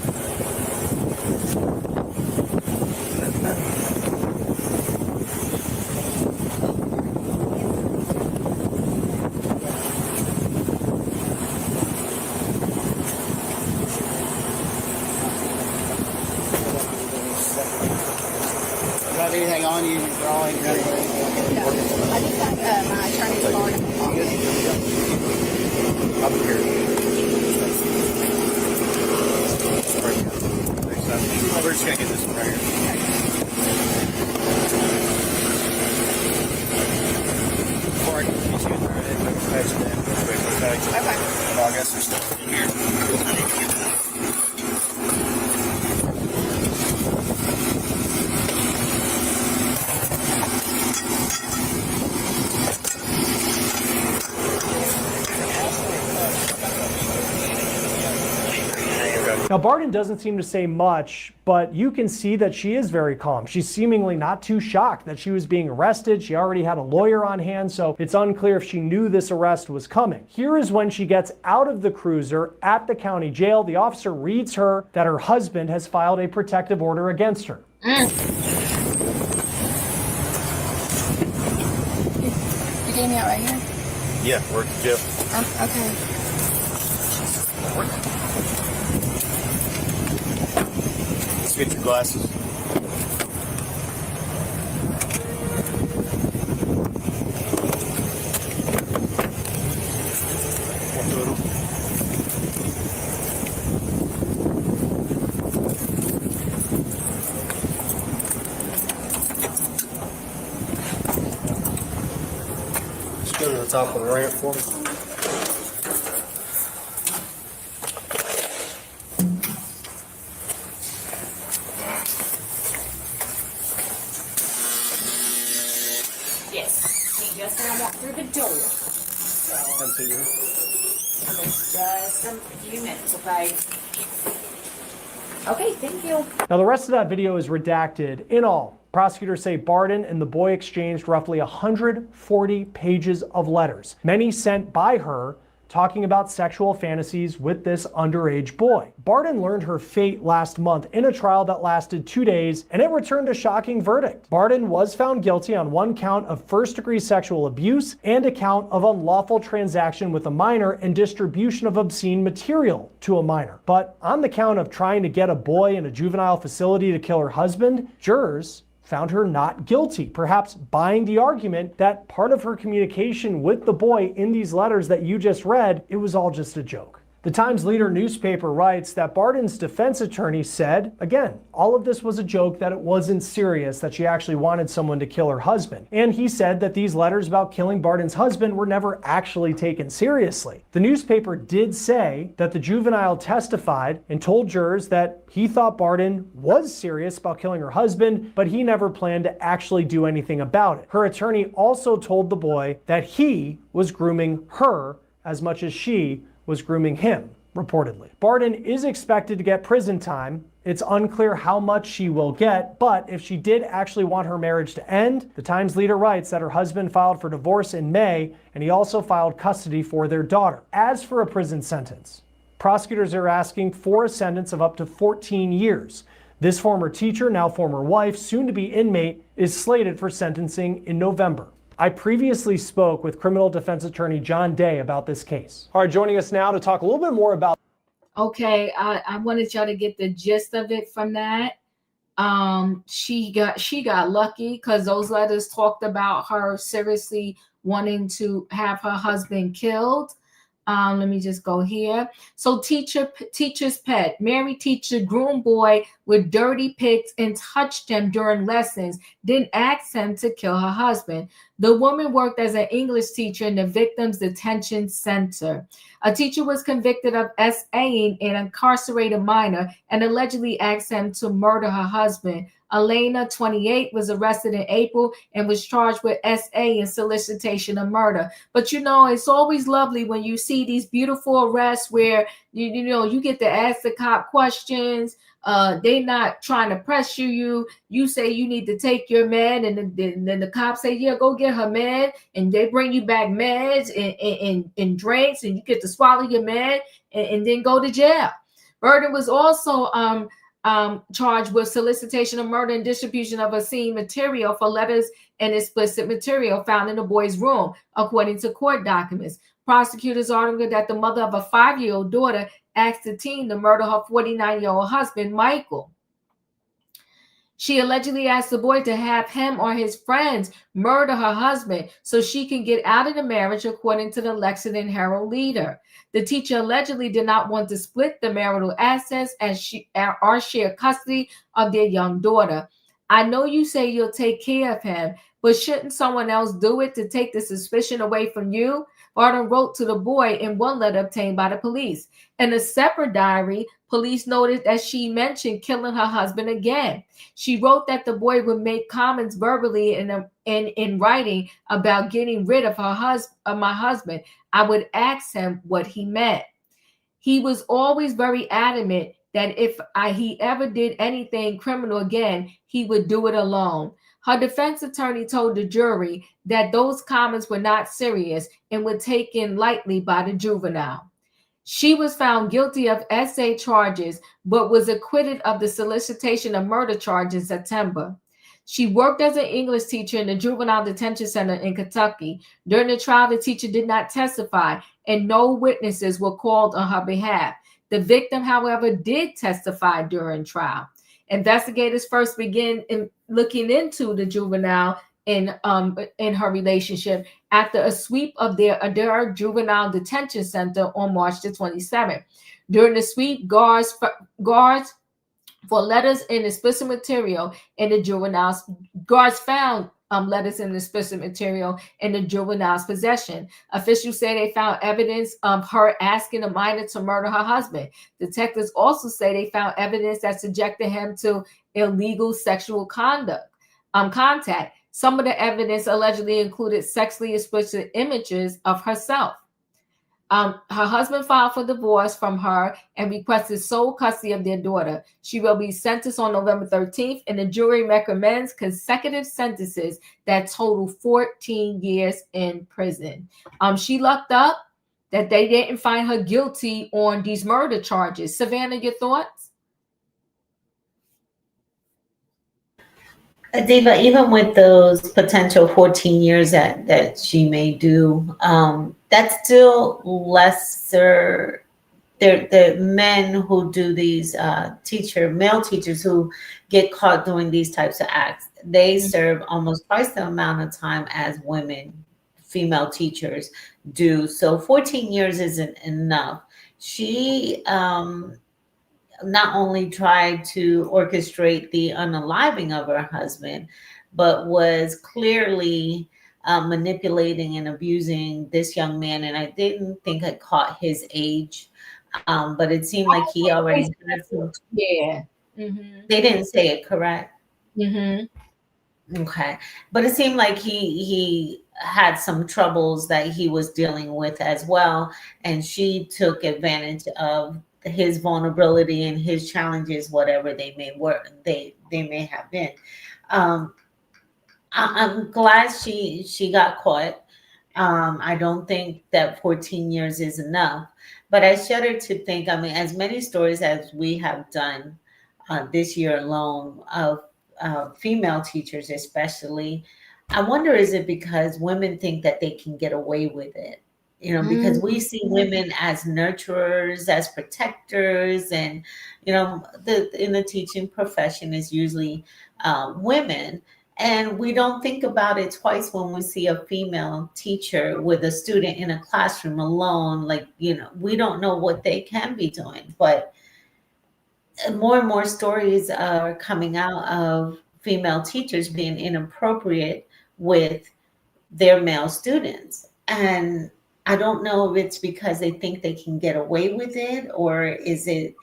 Got anything on you? Drawing? I just got my attorney's card in my pocket. Up here. We're just gonna get this one right here. Before I can get you in there, I can patch it in real quick, okay? Okay. Well, I guess there's stuff in here. Now, Barden doesn't seem to say much, but you can see that she is very calm. She's seemingly not too shocked that she was being arrested. She already had a lawyer on hand, so it's unclear if she knew this arrest was coming. Here is when she gets out of the cruiser at the county jail. The officer reads her that her husband has filed a protective order against her. You gave me out right here? Yeah, we're at the jail. Okay. Let's get your glasses. Just go to the top of the ramp for me. Yes. He just gonna walk through the door. So just a few minutes, okay? Okay, thank you. Now, the rest of that video is redacted. In all, prosecutors say Barden and the boy exchanged roughly 140 pages of letters, many sent by her, talking about sexual fantasies with this underage boy. Barden learned her fate last month in a trial that lasted 2 days, and it returned a shocking verdict. Barden was found guilty on one count of first-degree sexual abuse and a count of unlawful transaction with a minor and distribution of obscene material to a minor. But on the count of trying to get a boy in a juvenile facility to kill her husband, jurors found her not guilty, perhaps buying the argument that part of her communication with the boy in these letters that you just read, it was all just a joke. The Times-Leader newspaper writes that Barden's defense attorney said, again, all of this was a joke, that it wasn't serious, that she actually wanted someone to kill her husband. And he said that these letters about killing Barden's husband were never actually taken seriously. The newspaper did say that the juvenile testified and told jurors that he thought Barden was serious about killing her husband, but he never planned to actually do anything about it. Her attorney also told the boy that he was grooming her as much as she was grooming him, reportedly. Barden is expected to get prison time. It's unclear how much she will get, but if she did actually want her marriage to end, the Times-Leader writes that her husband filed for divorce in May, and he also filed custody for their daughter. As for a prison sentence, prosecutors are asking for a sentence of up to 14 years. This former teacher, now former wife, soon to be inmate, is slated for sentencing in November. I previously spoke with criminal defense attorney John Day about this case. All right, joining us now to talk a little bit more about. Okay, I wanted y'all to get the gist of it from that. She got lucky because those letters talked about her seriously wanting to have her husband killed. Let me just go here. So teacher's pet. Mary teacher groomed boy with dirty pics and touched him during lessons, then asked him to kill her husband. The woman worked as an English teacher in the victim's detention center. A teacher was convicted of SAing an incarcerated minor and allegedly asked him to murder her husband. Elena, 28, was arrested in April and was charged with SA and solicitation of murder. But you know, it's always lovely when you see these beautiful arrests where you get to ask the cop questions. They not trying to pressure you. You say you need to take your med, and then the cops say, yeah, go get her med, and they bring you back meds and drinks, and you get to swallow your med and then go to jail. Burden was also charged with solicitation of murder and distribution of obscene material for letters and explicit material found in the boy's room, according to court documents. Prosecutors argued that the mother of a 5-year-old daughter asked the teen to murder her 49-year-old husband, Michael. She allegedly asked the boy to have him or his friends murder her husband so she can get out of the marriage, according to the Lexington Herald-Leader. The teacher allegedly did not want to split the marital assets or share custody of their young daughter. I know you say you'll take care of him, but shouldn't someone else do it to take the suspicion away from you? Barden wrote to the boy in one letter obtained by the police. In a separate diary, police noted that she mentioned killing her husband again. She wrote that the boy would make comments verbally and in writing about getting rid of my husband. I would ask him what he meant. He was always very adamant that if he ever did anything criminal again, he would do it alone. Her defense attorney told the jury that those comments were not serious and were taken lightly by the juvenile. She was found guilty of SA charges, but was acquitted of the solicitation of murder charge in September. She worked as an English teacher in the juvenile detention center in Kentucky. During the trial, the teacher did not testify, and no witnesses were called on her behalf. The victim, however, did testify during trial. Investigators first began looking into the juvenile in her relationship after a sweep of their juvenile detention center on March the 27th. During the sweep, guards for letters and explicit material in the juvenile's guards found letters and explicit material in the juvenile's possession. Officials say they found evidence of her asking a minor to murder her husband. Detectives also say they found evidence that subjected him to illegal sexual contact. Some of the evidence allegedly included sexually explicit images of herself. Her husband filed for divorce from her and requested sole custody of their daughter. She will be sentenced on November 13th, and the jury recommends consecutive sentences that total 14 years in prison. She lucked up that they didn't find her guilty on these murder charges. Savannah, your thoughts? Diva, even with those potential 14 years that she may do, that's still lesser. The men who do these male teachers who get caught doing these types of acts, they serve almost twice the amount of time as female teachers do. So 14 years isn't enough. she not only tried to orchestrate the unaliving of her husband, but was clearly manipulating and abusing this young man. And I didn't think I caught his age, but it seemed like he already had some. Yeah. Mm-hmm. They didn't say it correct. Mm-hmm. Okay. But it seemed like he had some troubles that he was dealing with as well. And she took advantage of his vulnerability and his challenges, whatever they may have been. Um, I'm glad she got caught. I don't think that 14 years is enough, but I shudder to think. I mean, as many stories as we have done this year alone of female teachers, especially, I wonder is it because women think that they can get away with it? You know, because we see women as nurturers, as protectors, and the in the teaching profession is usually women. And we don't think about it twice when we see a female teacher with a student in a classroom alone. Like, we don't know what they can be doing. But more and more stories are coming out of female teachers being inappropriate with their male students. And I don't know if it's because they think they can get away with it, or is it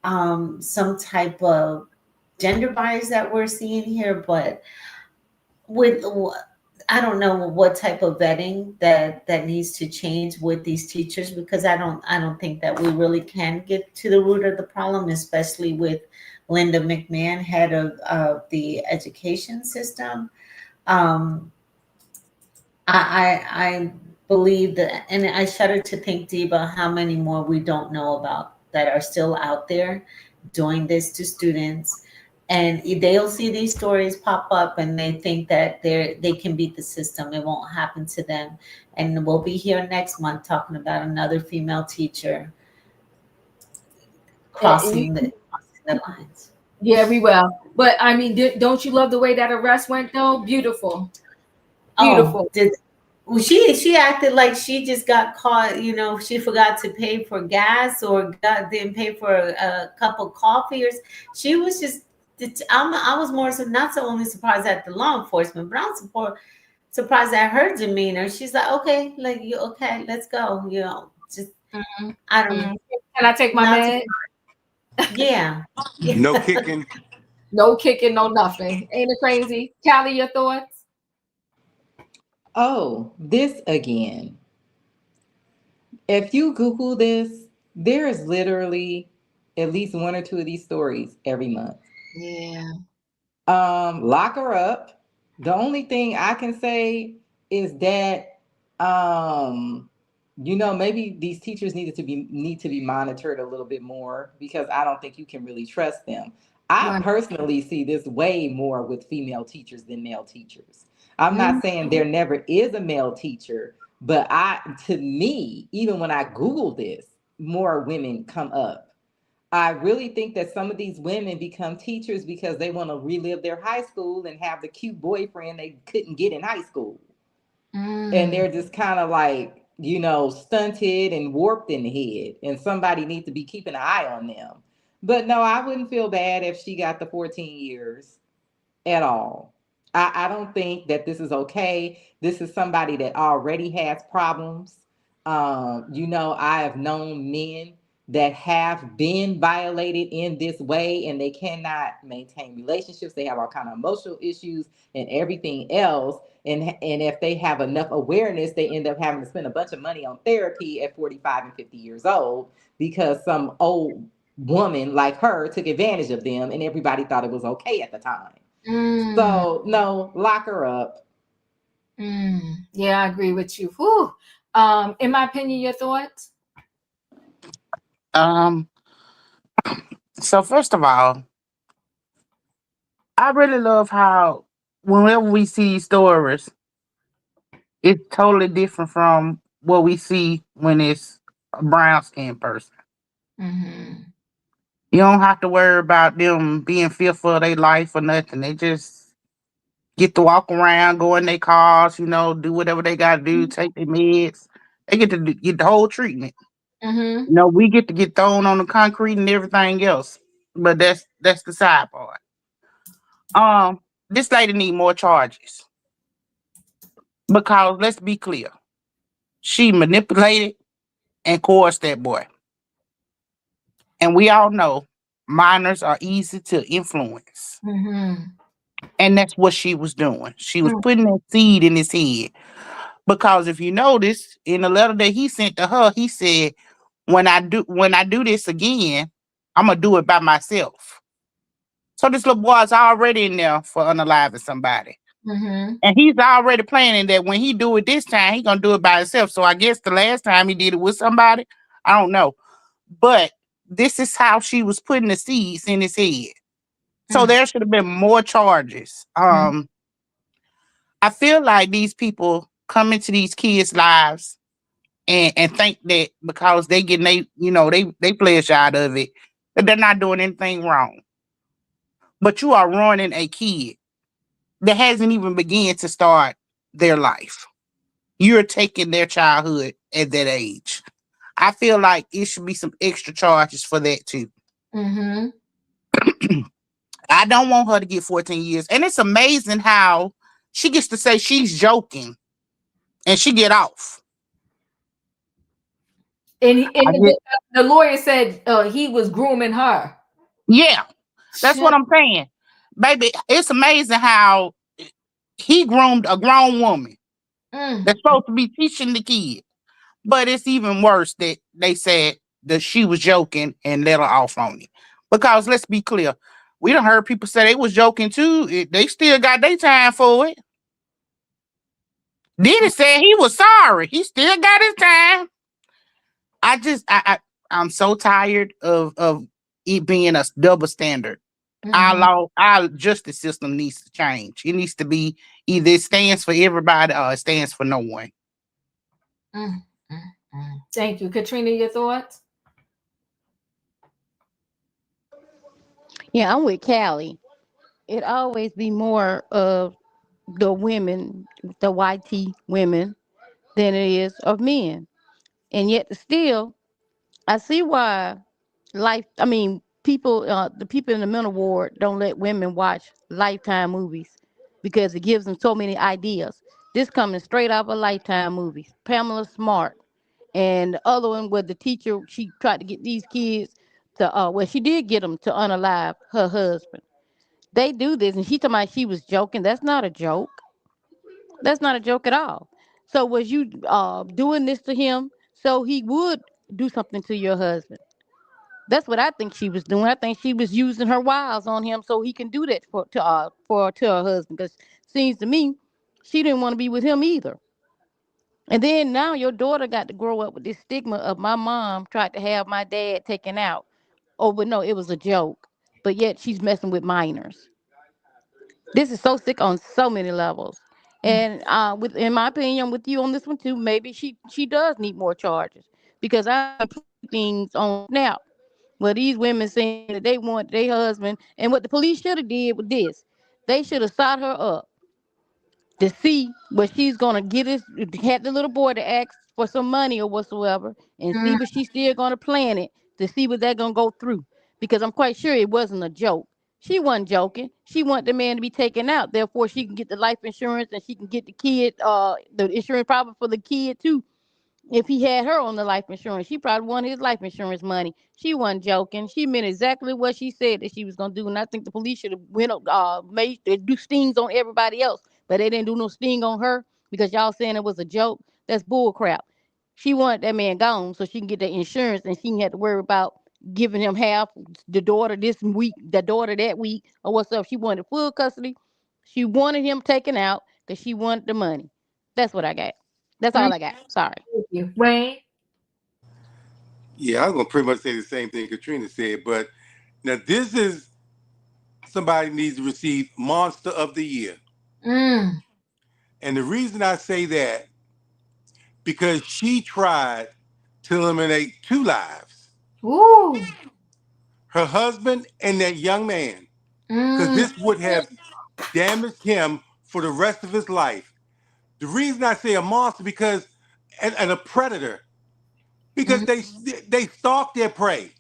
some type of gender bias that we're seeing here. But with I don't know what type of vetting that needs to change with these teachers, because I don't think that we really can get to the root of the problem, especially with Linda McMahon, head of the education system. Um, I believe that, and I shudder to think, Deba, how many more we don't know about that are still out there doing this to students. And they'll see these stories pop up and they think that they can beat the system. It won't happen to them. And we'll be here next month talking about another female teacher crossing the lines. Yeah, we will. But I mean, don't you love the way that arrest went though? Beautiful, Oh, beautiful. well, she acted like she just got caught. She forgot to pay for gas or didn't pay for a cup of coffee, or she was just. I was more so not so only surprised at the law enforcement, but I'm surprised at her demeanor. She's like, okay, like you okay, let's go. Just I don't know. Can I take my Not med? yeah. No kicking. No kicking, no nothing. Ain't it crazy? Callie, your thoughts? Oh, this again. If you Google this, there is literally at least one or two of these stories every month. Yeah. Lock her up. The only thing I can say is that maybe these teachers need to be monitored a little bit more, because I don't think you can really trust them. I Right. personally see this way more with female teachers than male teachers. I'm Mhm. not saying there never is a male teacher, but to me, even when I Google this, more women come up. I really think that some of these women become teachers because they want to relive their high school and have the cute boyfriend they couldn't get in high school. And they're just kind of like, stunted and warped in the head. And somebody needs to be keeping an eye on them. But no, I wouldn't feel bad if she got the 14 years at all. I don't think that this is okay. This is somebody that already has problems. I have known men that have been violated in this way, and they cannot maintain relationships. They have all kind of emotional issues and everything else. And if they have enough awareness, they end up having to spend a bunch of money on therapy at 45 and 50 years old, because some old woman like her took advantage of them and everybody thought it was okay at the time. So no, lock her up. Yeah, I agree with you. Whew. In my opinion, your thoughts? Um, so first of all, I really love how whenever we see stories, it's totally different from what we see when it's a brown skinned person. Mm-hmm. You don't have to worry about them being fearful of their life or nothing. They just get to walk around, go in their cars, do whatever they got to do, take their meds. They get to get the whole treatment. Mm-hmm. You know, we get to get thrown on the concrete and everything else. But that's the side part. This lady need more charges because let's be clear, she manipulated and coerced that boy, and we all know minors are easy to influence, Mm-hmm. and that's what she was doing. She was putting that seed in his head because if you notice in the letter that he sent to her, he said, "When I do this again, I'm gonna do it by myself." So this little boy is already in there for unaliving somebody. Mm-hmm. And he's already planning that when he do it this time, he gonna do it by himself. So I guess the last time he did it with somebody, I don't know. But this is how she was putting the seeds in his head. So there should have been more charges. I feel like these people come into these kids' lives and think that because they getting they pleasure out of it, that they're not doing anything wrong. But you are ruining a kid that hasn't even begun to start their life. You're taking their childhood at that age. I feel like it should be some extra charges for that too. Mm-hmm. I don't want her to get 14 years. And it's amazing how she gets to say she's joking and she get off. And, I get, the lawyer said he was grooming her. yeah, that's what I'm saying. Baby, it's amazing how he groomed a grown woman that's supposed to be teaching the kid. But it's even worse that they said that she was joking and let her off on it. Because let's be clear, we done heard people say they was joking too. They still got their time for it. Diddy said he was sorry. He still got his time. I'm so tired of it being a double standard. Our justice system needs to change. It needs to be either it stands for everybody or it stands for no one. Thank you. Katrina, your thoughts? Yeah, I'm with Callie. It always be more of the women, the YT women, than it is of men. And yet still, I see why people, the people in the mental ward don't let women watch Lifetime movies because it gives them so many ideas. This coming straight off of Lifetime movies. Pamela Smart and the other one where the teacher, she tried to get these kids to, she did get them to unalive her husband. They do this, and she talking about she was joking. That's not a joke. That's not a joke at all. So was you doing this to him so he would do something to your husband? That's what I think she was doing. I think she was using her wiles on him so he can do that to her husband. Because seems to me, she didn't want to be with him either. And then now your daughter got to grow up with this stigma of my mom tried to have my dad taken out. Oh, but no, it was a joke. But yet she's messing with minors. This is so sick on so many levels. And with, in my opinion, with you on this one too, maybe she does need more charges because I put things on Snap where these women saying that they want their husband, and what the police should have did with this, they should have sought her up to see what she's gonna get us, had the little boy to ask for some money or whatsoever, and see what she's still gonna plan it to see what they're gonna go through. Because I'm quite sure it wasn't a joke. She wasn't joking. She wanted the man to be taken out, therefore she can get the life insurance and she can get the kid, the insurance probably for the kid too. If he had her on the life insurance, she probably wanted his life insurance money. She wasn't joking. She meant exactly what she said that she was gonna do. And I think the police should have went up, made they do stings on everybody else, but they didn't do no sting on her because y'all saying it was a joke. That's bull crap. She wanted that man gone so she can get the insurance and she didn't have to worry about giving him half, the daughter this week, the daughter that week, or what's up. She wanted full custody. She wanted him taken out because she wanted the money. That's what I got. That's all I got. Sorry. Thank you. Wayne? Yeah, I was gonna pretty much say the same thing Katrina said, but now this is somebody needs to receive Monster of the Year. And the reason I say that, because she tried to eliminate two lives. Ooh. Her husband and that young man. Because this would have damaged him for the rest of his life. The reason I say a monster, because and a predator, because they stalk their prey.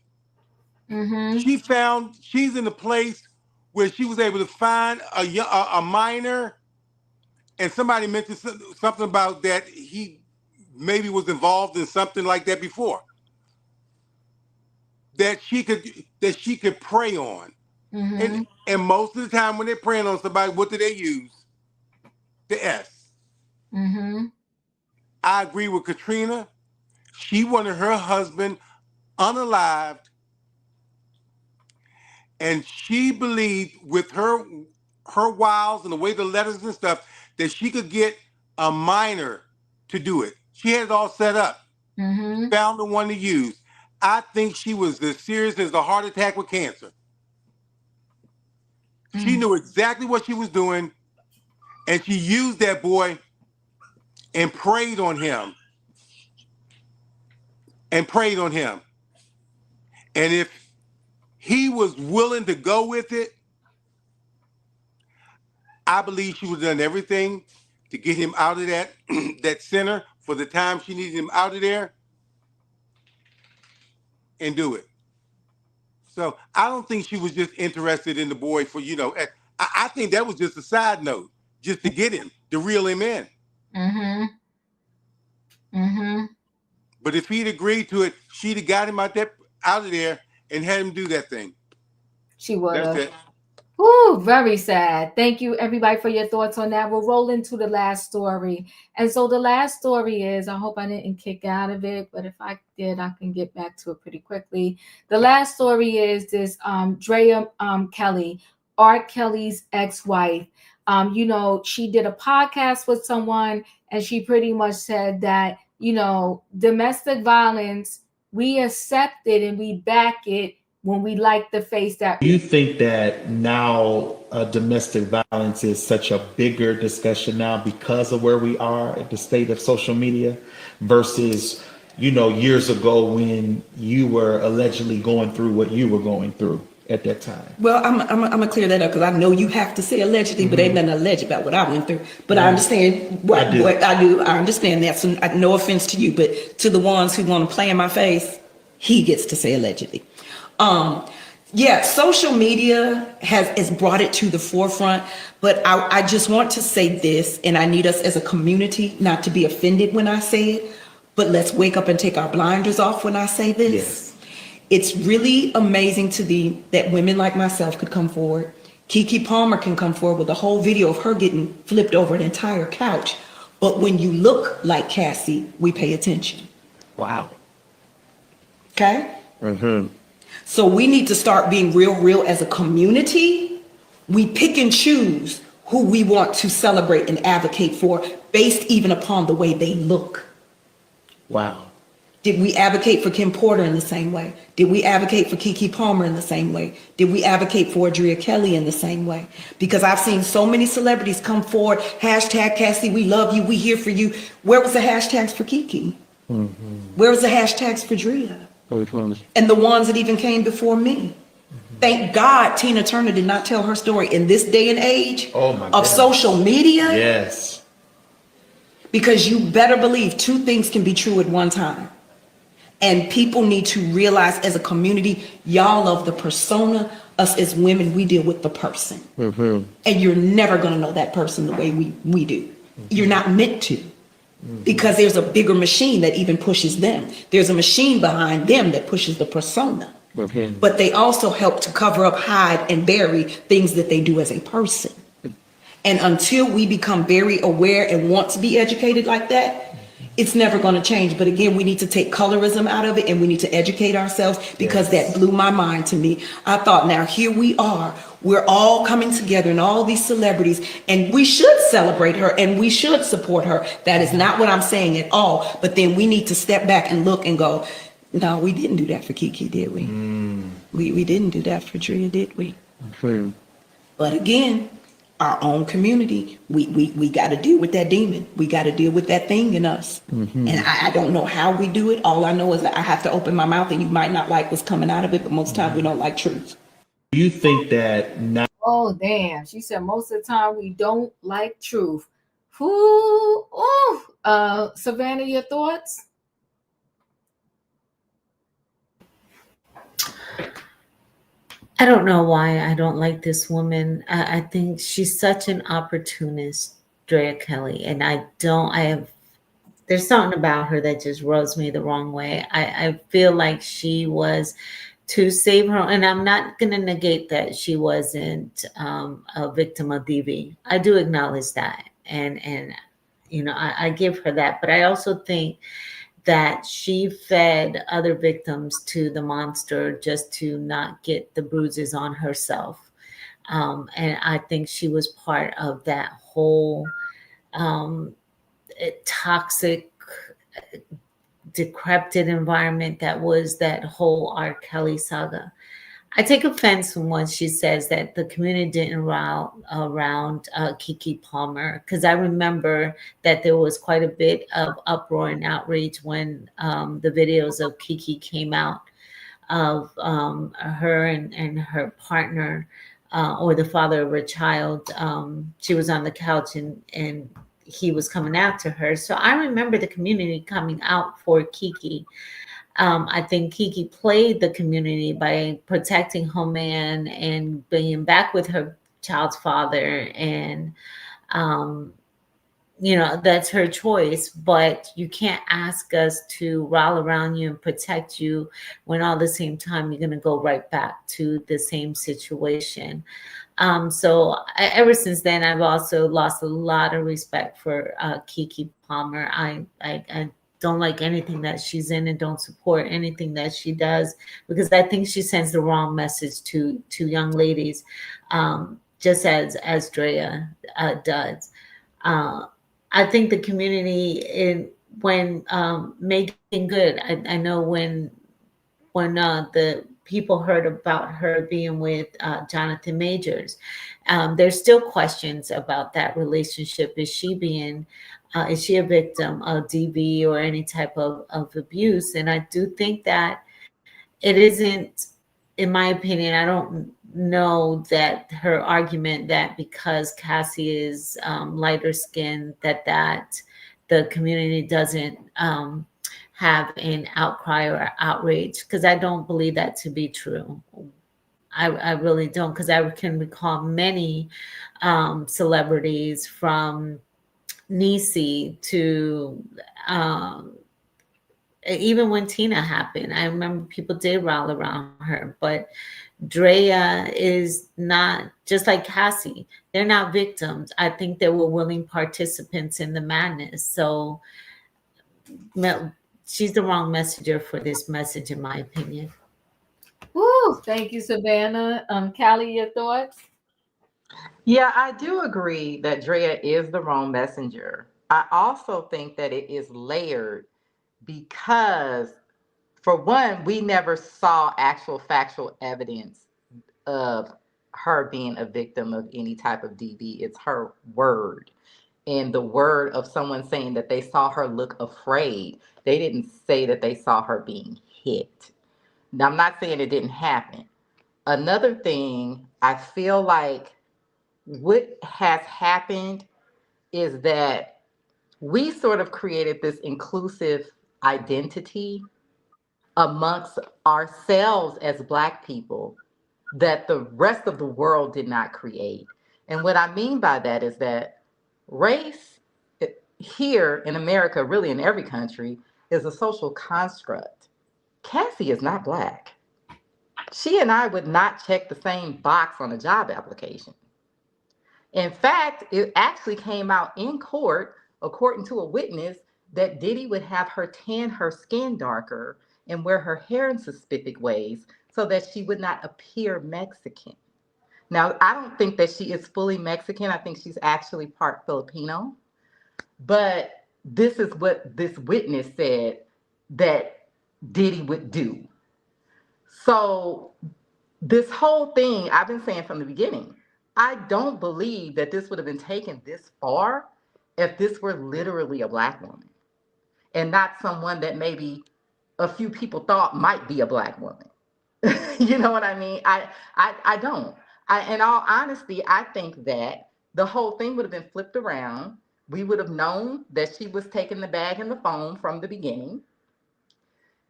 She's in a place where she was able to find a minor, and somebody mentioned something about that he maybe was involved in something like that before. That she could prey on. And most of the time when they're preying on somebody, what do they use? The S. I agree with Katrina. She wanted her husband unalived, and she believed with her wiles and the way the letters and stuff that she could get a minor to do it. She had it all set up. Found the one to use. I think she was as serious as a heart attack with cancer. She knew exactly what she was doing, and she used that boy and preyed on him. And if he was willing to go with it, I believe she would have done everything to get him out of that that center for the time she needed him out of there and do it. So I don't think she was just interested in the boy for, I think that was just a side note, just to get him, to reel him in. But if he'd agreed to it, she'd have got him out of there and had him do that thing. She would have. That's it. Ooh, very sad. Thank you, everybody, for your thoughts on that. We'll roll into the last story. And so the last story is, I hope I didn't kick out of it, but if I did, I can get back to it pretty quickly. The last story is this Drea Kelly, R. Kelly's ex-wife. She did a podcast with someone, and she pretty much said that, domestic violence, we accept it and we back it when we like the face that. Do you think that now domestic violence is such a bigger discussion now because of where we are at the state of social media versus, years ago when you were allegedly going through what you were going through at that time? Well, I'm gonna clear that up because I know you have to say allegedly, but ain't nothing alleged about what I went through. But I understand what I do. I understand that. So no offense to you, but to the ones who want to play in my face, he gets to say allegedly. Social media has brought it to the forefront, but I just want to say this, and I need us as a community not to be offended when I say it, but let's wake up and take our blinders off when I say this. Yes. It's really amazing that women like myself could come forward. Keke Palmer can come forward with a whole video of her getting flipped over an entire couch. But when you look like Cassie, we pay attention. Wow. Okay? So we need to start being real as a community. We pick and choose who we want to celebrate and advocate for based even upon the way they look. Wow. Did we advocate for Kim Porter in the same way? Did we advocate for Keke Palmer in the same way? Did we advocate for Drea Kelly in the same way? Because I've seen so many celebrities come forward, hashtag Cassie, we love you, we here for you. Where was the hashtags for Keke? Where was the hashtags for Drea? And the ones that even came before me. Thank God Tina Turner did not tell her story in this day and age of social media. Yes. Because you better believe two things can be true at one time. And people need to realize as a community, y'all love the persona. Us as women, we deal with the person. And you're never going to know that person the way we do. You're not meant to. Because there's a bigger machine that even pushes them. There's a machine behind them that pushes the persona. But they also help to cover up, hide, and bury things that they do as a person. And until we become very aware and want to be educated like that, it's never going to change. But again, we need to take colorism out of it and we need to educate ourselves because that blew my mind to me. I thought, now here we are. We're all coming together and all these celebrities, and we should celebrate her and we should support her. That is not what I'm saying at all. But then we need to step back and look and go, no, we didn't do that for Keke, did we? We didn't do that for Drea, did we? But again, our own community, we got to deal with that demon. We got to deal with that thing in us. And I don't know how we do it. All I know is that I have to open my mouth, and you might not like what's coming out of it, but most times we don't like truth. Do you think that now? Oh, damn. She said most of the time we don't like truth. Savannah, your thoughts? I don't know why I don't like this woman. I think she's such an opportunist, Drea Kelly, and I have, there's something about her that just rubs me the wrong way. I feel like she was to save her, and I'm not going to negate that she wasn't a victim of DV. I do acknowledge that, and I give her that, but I also think that she fed other victims to the monster just to not get the bruises on herself. And I think she was part of that whole um, toxic, decrepit environment that was that whole R. Kelly saga. I take offense when she says that the community didn't route around Kiki Palmer, because I remember that there was quite a bit of uproar and outrage when the videos of Kiki came out of her and her partner or the father of her child. She was on the couch and he was coming after her. So I remember the community coming out for Kiki. I think Kiki played the community by protecting her man and being back with her child's father. And, that's her choice. But you can't ask us to rally around you and protect you when all the same time you're going to go right back to the same situation. Ever since then, I've also lost a lot of respect for Kiki Palmer. I don't like anything that she's in and don't support anything that she does, because I think she sends the wrong message to young ladies, just as Drea does. I think the community when making good. I know when the people heard about her being with Jonathan Majors, there's still questions about that relationship. Is she a victim of DV or any type of abuse? And I do think that it isn't, in my opinion, I don't know that her argument that because Cassie is lighter skinned, that the community doesn't have an outcry or outrage, because I don't believe that to be true. I really don't, because I can recall many celebrities from Niecy to even when Tina happened. I remember people did rally around her, but Drea is not, just like Cassie, they're not victims. I think they were willing participants in the madness. So she's the wrong messenger for this message, in my opinion. Woo, thank you, Savannah. Callie, your thoughts? Yeah, I do agree that Drea is the wrong messenger. I also think that it is layered because, for one, we never saw actual factual evidence of her being a victim of any type of DV. It's her word. And the word of someone saying that they saw her look afraid. They didn't say that they saw her being hit. Now, I'm not saying it didn't happen. Another thing, I feel like what has happened is that we sort of created this inclusive identity amongst ourselves as Black people that the rest of the world did not create. And what I mean by that is that race here in America, really in every country, is a social construct. Cassie is not Black. She and I would not check the same box on a job application. In fact, it actually came out in court, according to a witness, that Diddy would have her tan her skin darker and wear her hair in specific ways so that she would not appear Mexican. Now, I don't think that she is fully Mexican. I think she's actually part Filipino. But this is what this witness said that Diddy would do. So this whole thing, I've been saying from the beginning, I don't believe that this would have been taken this far if this were literally a Black woman and not someone that maybe a few people thought might be a Black woman. You know what I mean? I don't. In all honesty, I think that the whole thing would have been flipped around. We would have known that she was taking the bag and the phone from the beginning,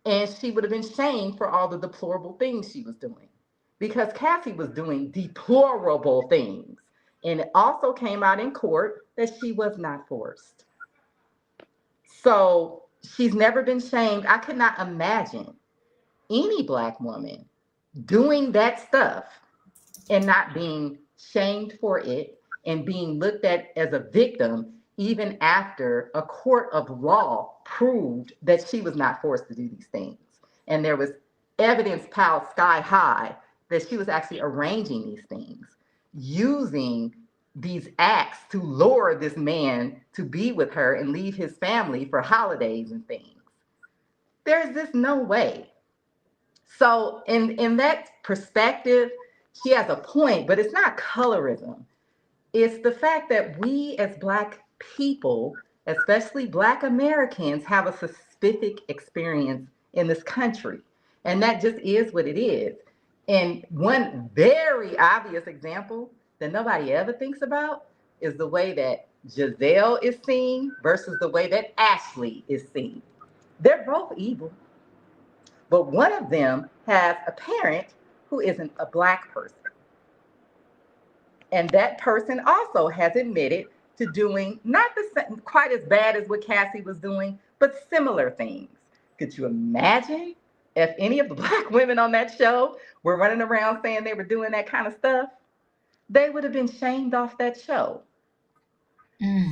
and she would have been shamed for all the deplorable things she was doing. because Cassie was doing deplorable things. And it also came out in court that she was not forced. So she's never been shamed. I could not imagine any Black woman doing that stuff and not being shamed for it and being looked at as a victim even after a court of law proved that she was not forced to do these things. And there was evidence piled sky high that she was actually arranging these things, using these acts to lure this man to be with her and leave his family for holidays and things. There's just no way. So in that perspective, she has a point, but it's not colorism. It's the fact that we as Black people, especially Black Americans, have a specific experience in this country. And that just is what it is. And one very obvious example that nobody ever thinks about is the way that Giselle is seen versus the way that Ashley is seen. They're both evil, but one of them has a parent who isn't a Black person. And that person also has admitted to doing not the same, quite as bad as what Cassie was doing, but similar things. Could you imagine if any of the Black women on that show were running around saying they were doing that kind of stuff? They would have been shamed off that show.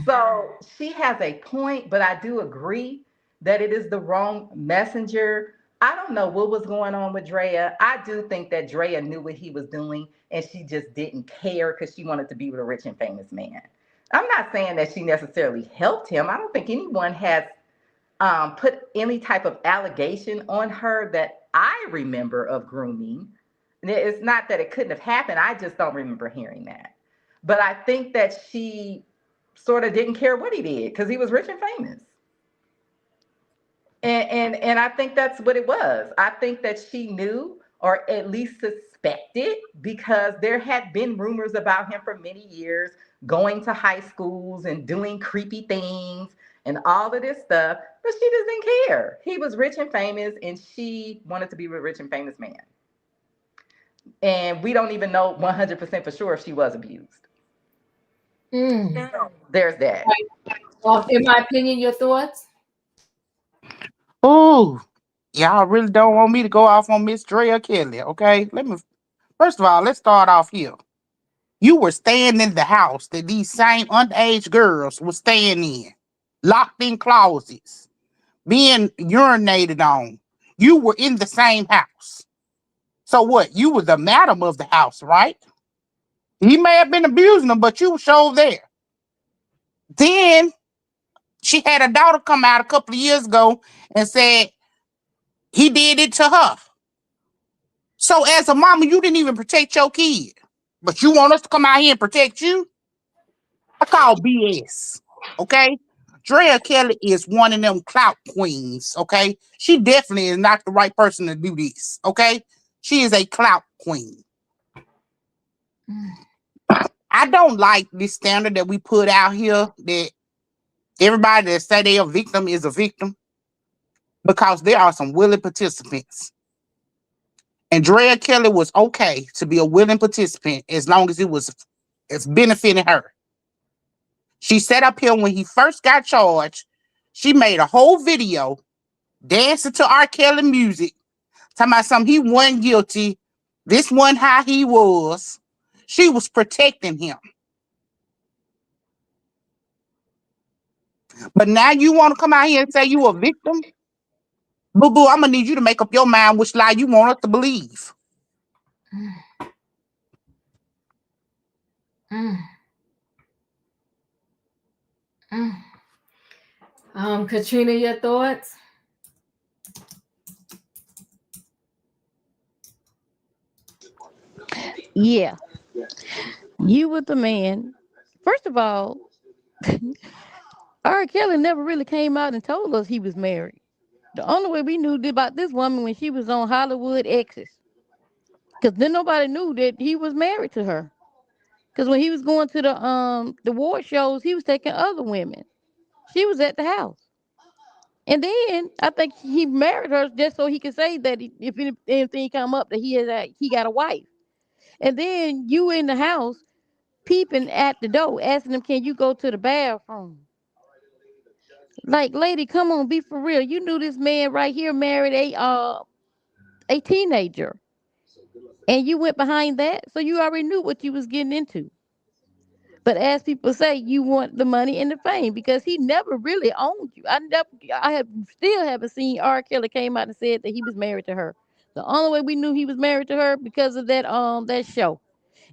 So she has a point, but I do agree that it is the wrong messenger. I don't know what was going on with Drea. I do think that Drea knew what he was doing and she just didn't care because she wanted to be with a rich and famous man. I'm not saying that she necessarily helped him. I don't think anyone has put any type of allegation on her that I remember of grooming. It's not that it couldn't have happened. I just don't remember hearing that. But I think that she sort of didn't care what he did because he was rich and famous. And I think that's what it was. I think that she knew or at least suspected because there had been rumors about him for many years, going to high schools and doing creepy things and all of this stuff, but she just didn't care. He was rich and famous and she wanted to be with a rich and famous man. And we don't even know 100% for sure if she was abused. So there's that. In my opinion, your thoughts? Oh, y'all really don't want me to go off on Miss Drea Kelly, okay? First of all, let's start off here. You were staying in the house that these same underage girls were staying in, locked in closets, being urinated on. You were in the same house. So what? You were the madam of the house, right? He may have been abusing them, but you were sure there. Then she had a daughter come out a couple of years ago and said he did it to her. So as a mama, you didn't even protect your kid. But you want us to come out here and protect you? I call BS. Okay? Drea Kelly is one of them clout queens. Okay? She definitely is not the right person to do this. Okay? She is a clout queen. I don't like this standard that we put out here that everybody that say they're a victim is a victim, because there are some willing participants. And Drea Kelly was okay to be a willing participant as long as it's benefiting her. She sat up here when he first got charged. She made a whole video dancing to R. Kelly music, talking about something he wasn't guilty. This wasn't how he was. She was protecting him. But now you want to come out here and say you a victim? Boo boo, I'm gonna need you to make up your mind which lie you want us to believe. Katrina, your thoughts? Yeah, you with the man. First of all, R. Kelly never really came out and told us he was married. The only way we knew about this woman when she was on Hollywood Exes, because then nobody knew that he was married to her. Because when he was going to the award shows, he was taking other women. She was at the house. And then I think he married her just so he could say that if anything come up that he got a wife. And then you in the house peeping at the door, asking them, "Can you go to the bathroom?" Like, lady, come on, be for real. You knew this man right here married a teenager, and you went behind that, so you already knew what you was getting into. But as people say, you want the money and the fame because he never really owned you. I have still haven't seen R. Kelly came out and said that he was married to her. The only way we knew he was married to her because of that show.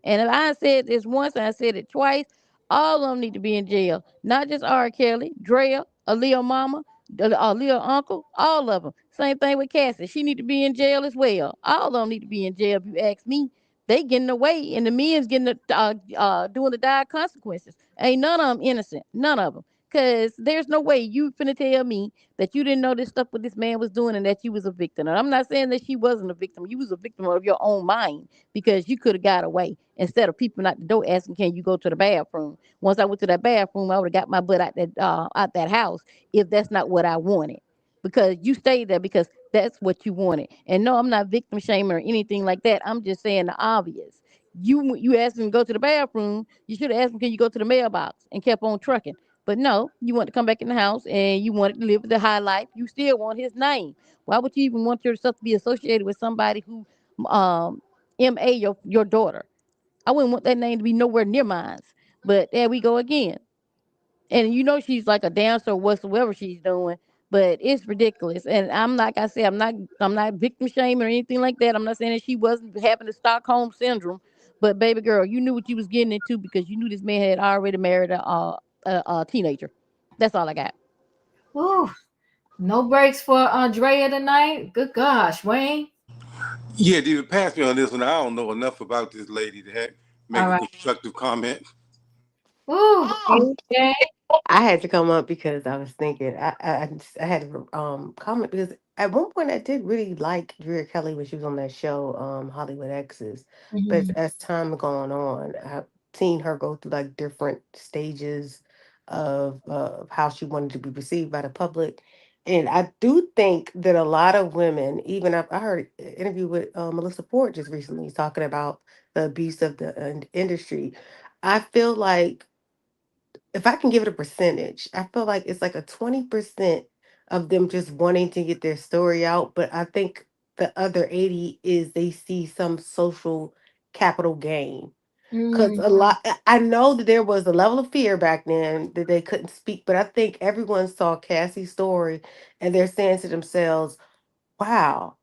And if I said this once and I said it twice, all of them need to be in jail. Not just R. Kelly, Drea, a Leo mama, a Leo uncle, all of them. Same thing with Cassie. She need to be in jail as well. All of them need to be in jail if you ask me. They getting away and the men's getting doing the dire consequences. Ain't none of them innocent. None of them. Cause there's no way you finna tell me that you didn't know this stuff what this man was doing and that you was a victim. And I'm not saying that she wasn't a victim. You was a victim of your own mind because you could have got away instead of peeping out the door asking, "Can you go to the bathroom?" Once I went to that bathroom, I would have got my butt out that house if that's not what I wanted. Because you stayed there because that's what you wanted. And no, I'm not victim shaming or anything like that. I'm just saying the obvious. You asked him to go to the bathroom. You should have asked him, "Can you go to the mailbox?" and kept on trucking. But no, you want to come back in the house and you wanted to live the high life. You still want his name. Why would you even want yourself to be associated with somebody who MA your daughter? I wouldn't want that name to be nowhere near mine. But there we go again. And you know she's like a dancer or whatsoever she's doing, but it's ridiculous. And I'm like I said, I'm not victim shaming or anything like that. I'm not saying that she wasn't having the Stockholm syndrome, but baby girl, you knew what you was getting into because you knew this man had already married a teenager. That's all I got. Ooh, no breaks for Andrea tonight. Good gosh, Wayne. Yeah, dude, pass me on this one. I don't know enough about this lady to make All a right. constructive comment. Ooh, AJ. I had to come up because I was thinking I had to comment because at one point I did really like Drea Kelly when she was on that show Hollywood Exes, but Mhm. as time gone on, I've seen her go through like different stages of how she wanted to be perceived by the public, and I do think that a lot of women, even I heard an interview with Melissa Ford just recently talking about the abuse of the industry. I feel like if I can give it a percentage, I feel like it's like a 20% of them just wanting to get their story out. But I think the other 80 is they see some social capital gain. Because Mm, a lot, I know that there was a level of fear back then that they couldn't speak, but I think everyone saw Cassie's story and they're saying to themselves, wow,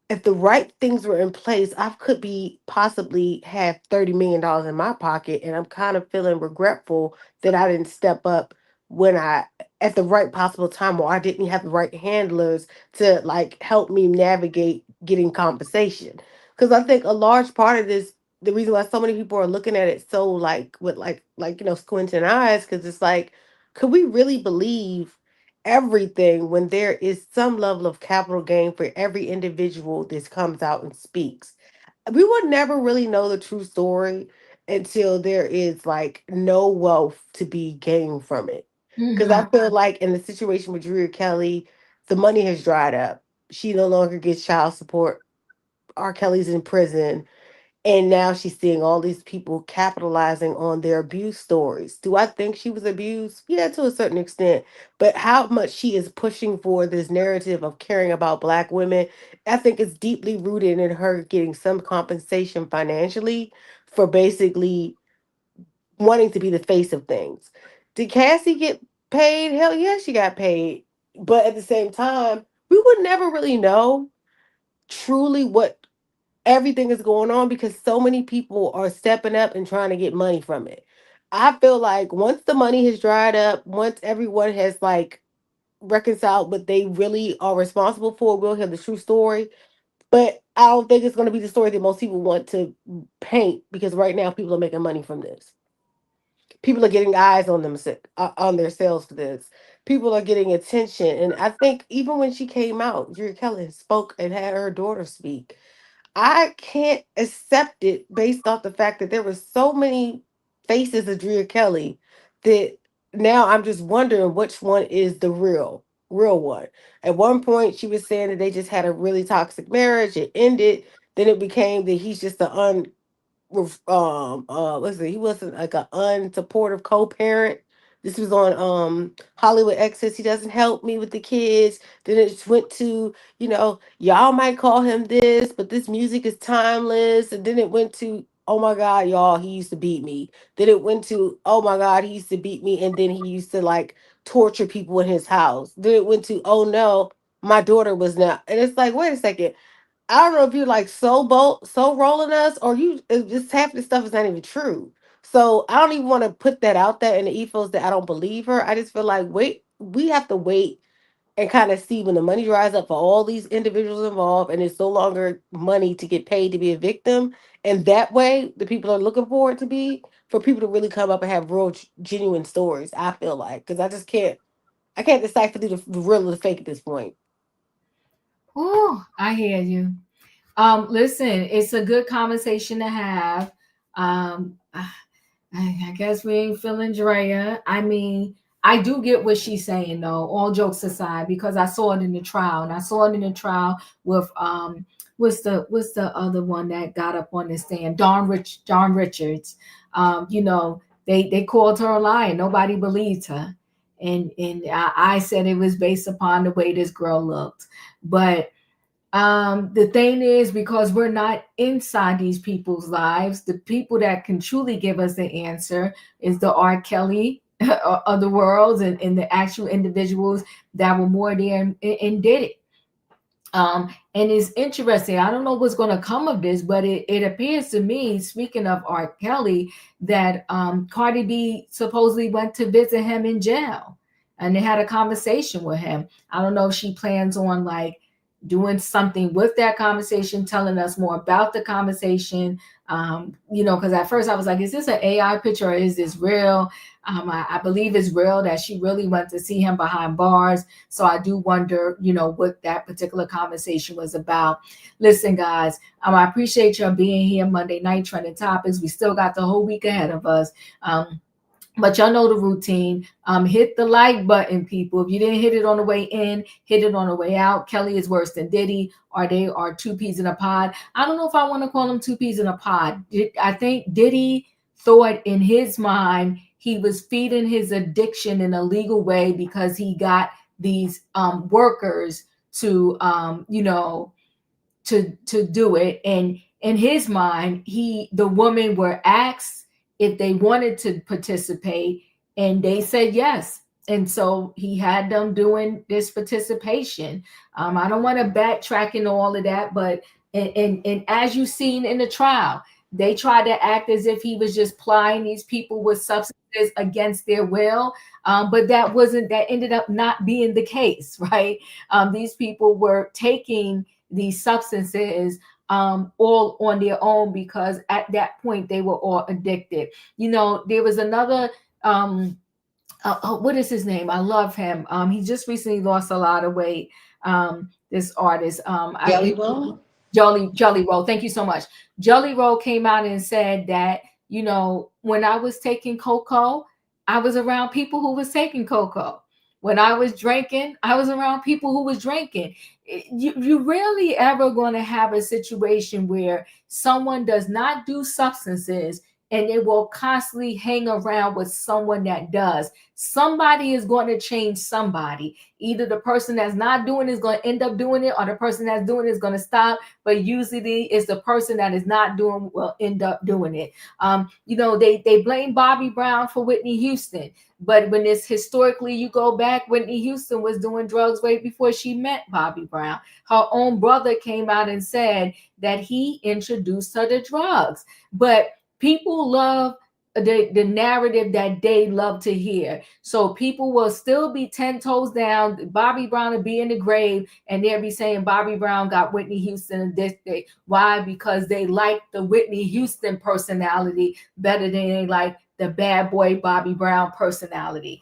if the right things were in place, I could be possibly have $30 million in my pocket. And I'm kind of feeling regretful that I didn't step up when I at the right possible time or I didn't have the right handlers to like help me navigate getting compensation. Because I think a large part of this, the reason why so many people are looking at it so like with squinting eyes, because it's like, could we really believe everything when there is some level of capital gain for every individual that comes out and speaks? We would never really know the true story until there is like no wealth to be gained from it. Because I mhm. feel like in the situation with Drea Kelly, the money has dried up. She no longer gets child support. R. Kelly's in prison. And now she's seeing all these people capitalizing on their abuse stories. Do I think she was abused? Yeah, to a certain extent. But how much she is pushing for this narrative of caring about Black women, I think it's deeply rooted in her getting some compensation financially for basically wanting to be the face of things. Did Cassie get paid? Hell yeah, she got paid. But at the same time, we would never really know truly what everything is going on because so many people are stepping up and trying to get money from it. I feel like once the money has dried up, once everyone has like reconciled what they really are responsible for, we'll hear the true story. But I don't think it's going to be the story that most people want to paint because right now people are making money from this. People are getting eyes on them on their sales for this. People are getting attention, and I think even when she came out, Drea Kelly spoke and had her daughter speak. I can't accept it based off the fact that there were so many faces of Drea Kelly that now I'm just wondering which one is the real one. At one point, she was saying that they just had a really toxic marriage. It ended. Then it became that he's just an let's see, he wasn't like an unsupportive co-parent. This was on Hollywood Exes. He doesn't help me with the kids. Then it went to, y'all might call him this, but this music is timeless. And then it went to, oh my God, y'all, he used to beat me. Then it went to, oh my God, he used to beat me. And then he used to like torture people in his house. Then it went to, oh no, my daughter was now. And it's like, wait a second. I don't know if you're like so rolling us, or you just half the stuff is not even true. So I don't even want to put that out there in the ethos that I don't believe her. I just feel like we have to wait and kind of see when the money dries up for all these individuals involved, and it's no longer money to get paid to be a victim. And that way, the people are looking for it to be for people to really come up and have real, genuine stories. I feel like because I can't decipher the real or the fake at this point. Oh, I hear you. Listen, it's a good conversation to have. I guess we ain't feeling Drea. I mean, I do get what she's saying though, all jokes aside, because I saw it in the trial, and I saw it in the trial with what's the other one that got up on the stand? Don Richards. They called her a liar. Nobody believed her. And I said it was based upon the way this girl looked. But the thing is, because we're not inside these people's lives, the people that can truly give us the answer is the R. Kelly of the world, and the actual individuals that were more there and did it. And it's interesting. I don't know what's going to come of this, but it appears to me, speaking of R. Kelly, that Cardi B supposedly went to visit him in jail, and they had a conversation with him. I don't know if she plans on like doing something with that conversation, telling us more about the conversation. Because at first I was like, is this an AI picture or is this real? I believe it's real that she really went to see him behind bars. So I do wonder, what that particular conversation was about. Listen, guys, I appreciate y'all being here Monday night, trending topics. We still got the whole week ahead of us. But y'all know the routine. Hit the like button, people. If you didn't hit it on the way in, hit it on the way out. Kelly is worse than Diddy, or they are two peas in a pod. I don't know if I want to call them two peas in a pod. I think Diddy thought in his mind he was feeding his addiction in a legal way because he got these workers to to do it. And in his mind, the women were asked if they wanted to participate, and they said yes. And so he had them doing this participation. I don't want to backtrack into all of that, but and as you've seen in the trial, they tried to act as if he was just plying these people with substances against their will. But that ended up not being the case, right? These people were taking these substances all on their own because at that point they were all addicted. There was another what is his name? I love him. He just recently lost a lot of weight. This artist, Jelly Roll? Jelly Roll. Thank you so much. Jelly Roll came out and said that, when I was taking cocoa, I was around people who was taking cocoa. When I was drinking, I was around people who was drinking. You rarely ever going to have a situation where someone does not do substances and it will constantly hang around with someone that does. Somebody is going to change somebody. Either the person that's not doing it is going to end up doing it, or the person that's doing it is going to stop. But usually it's the person that is not doing will end up doing it. They blame Bobby Brown for Whitney Houston. But when it's historically, you go back, Whitney Houston was doing drugs way before she met Bobby Brown. Her own brother came out and said that he introduced her to drugs. But people love the narrative that they love to hear. So people will still be 10 toes down. Bobby Brown will be in the grave, and they'll be saying Bobby Brown got Whitney Houston this day. Why? Because they like the Whitney Houston personality better than they like the bad boy Bobby Brown personality.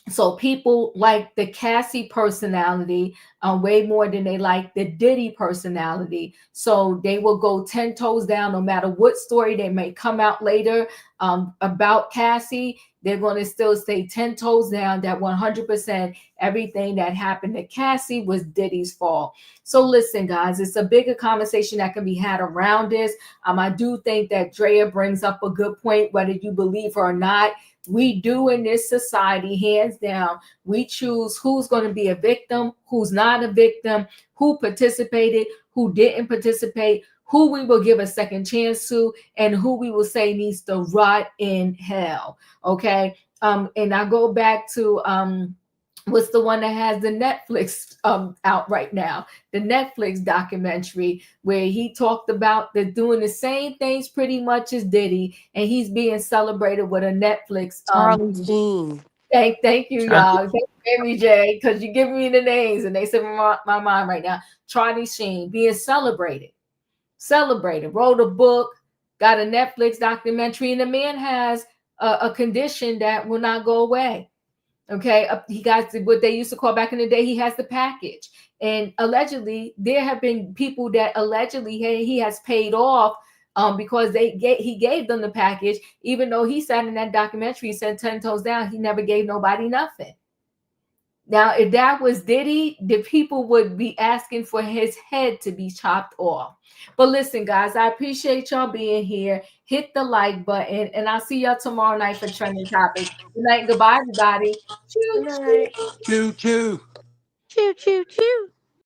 So people like the Cassie personality way more than they like the Diddy personality. So they will go 10 toes down no matter what story they may come out later about Cassie. They're going to still stay 10 toes down that 100% everything that happened to Cassie was Diddy's fault. So listen, guys, it's a bigger conversation that can be had around this. I do think that Drea brings up a good point, whether you believe her or not. We do in this society, hands down, we choose who's going to be a victim, who's not a victim, who participated, who didn't participate, who we will give a second chance to, and who we will say needs to rot in hell. Okay. And I go back to what's the one that has the Netflix out right now, the Netflix documentary where he talked about the doing the same things pretty much as Diddy, and he's being celebrated with a Netflix Charlie Sheen. Thank you, y'all. Thank you, Amy J, because you're giving me the names and they said my mind right now. Charlie Sheen being celebrated, wrote a book, got a Netflix documentary, and the man has a condition that will not go away. Okay, he got what they used to call back in the day, he has the package. And allegedly, there have been people that allegedly he has paid off because he gave them the package, even though he said in that documentary, he said 10 toes down, he never gave nobody nothing. Now, if that was Diddy, the people would be asking for his head to be chopped off. But listen, guys, I appreciate y'all being here. Hit the like button, and I'll see y'all tomorrow night for Trending Topics. Good night. Goodbye, everybody. Choo, Good night. Choo choo. Choo choo choo.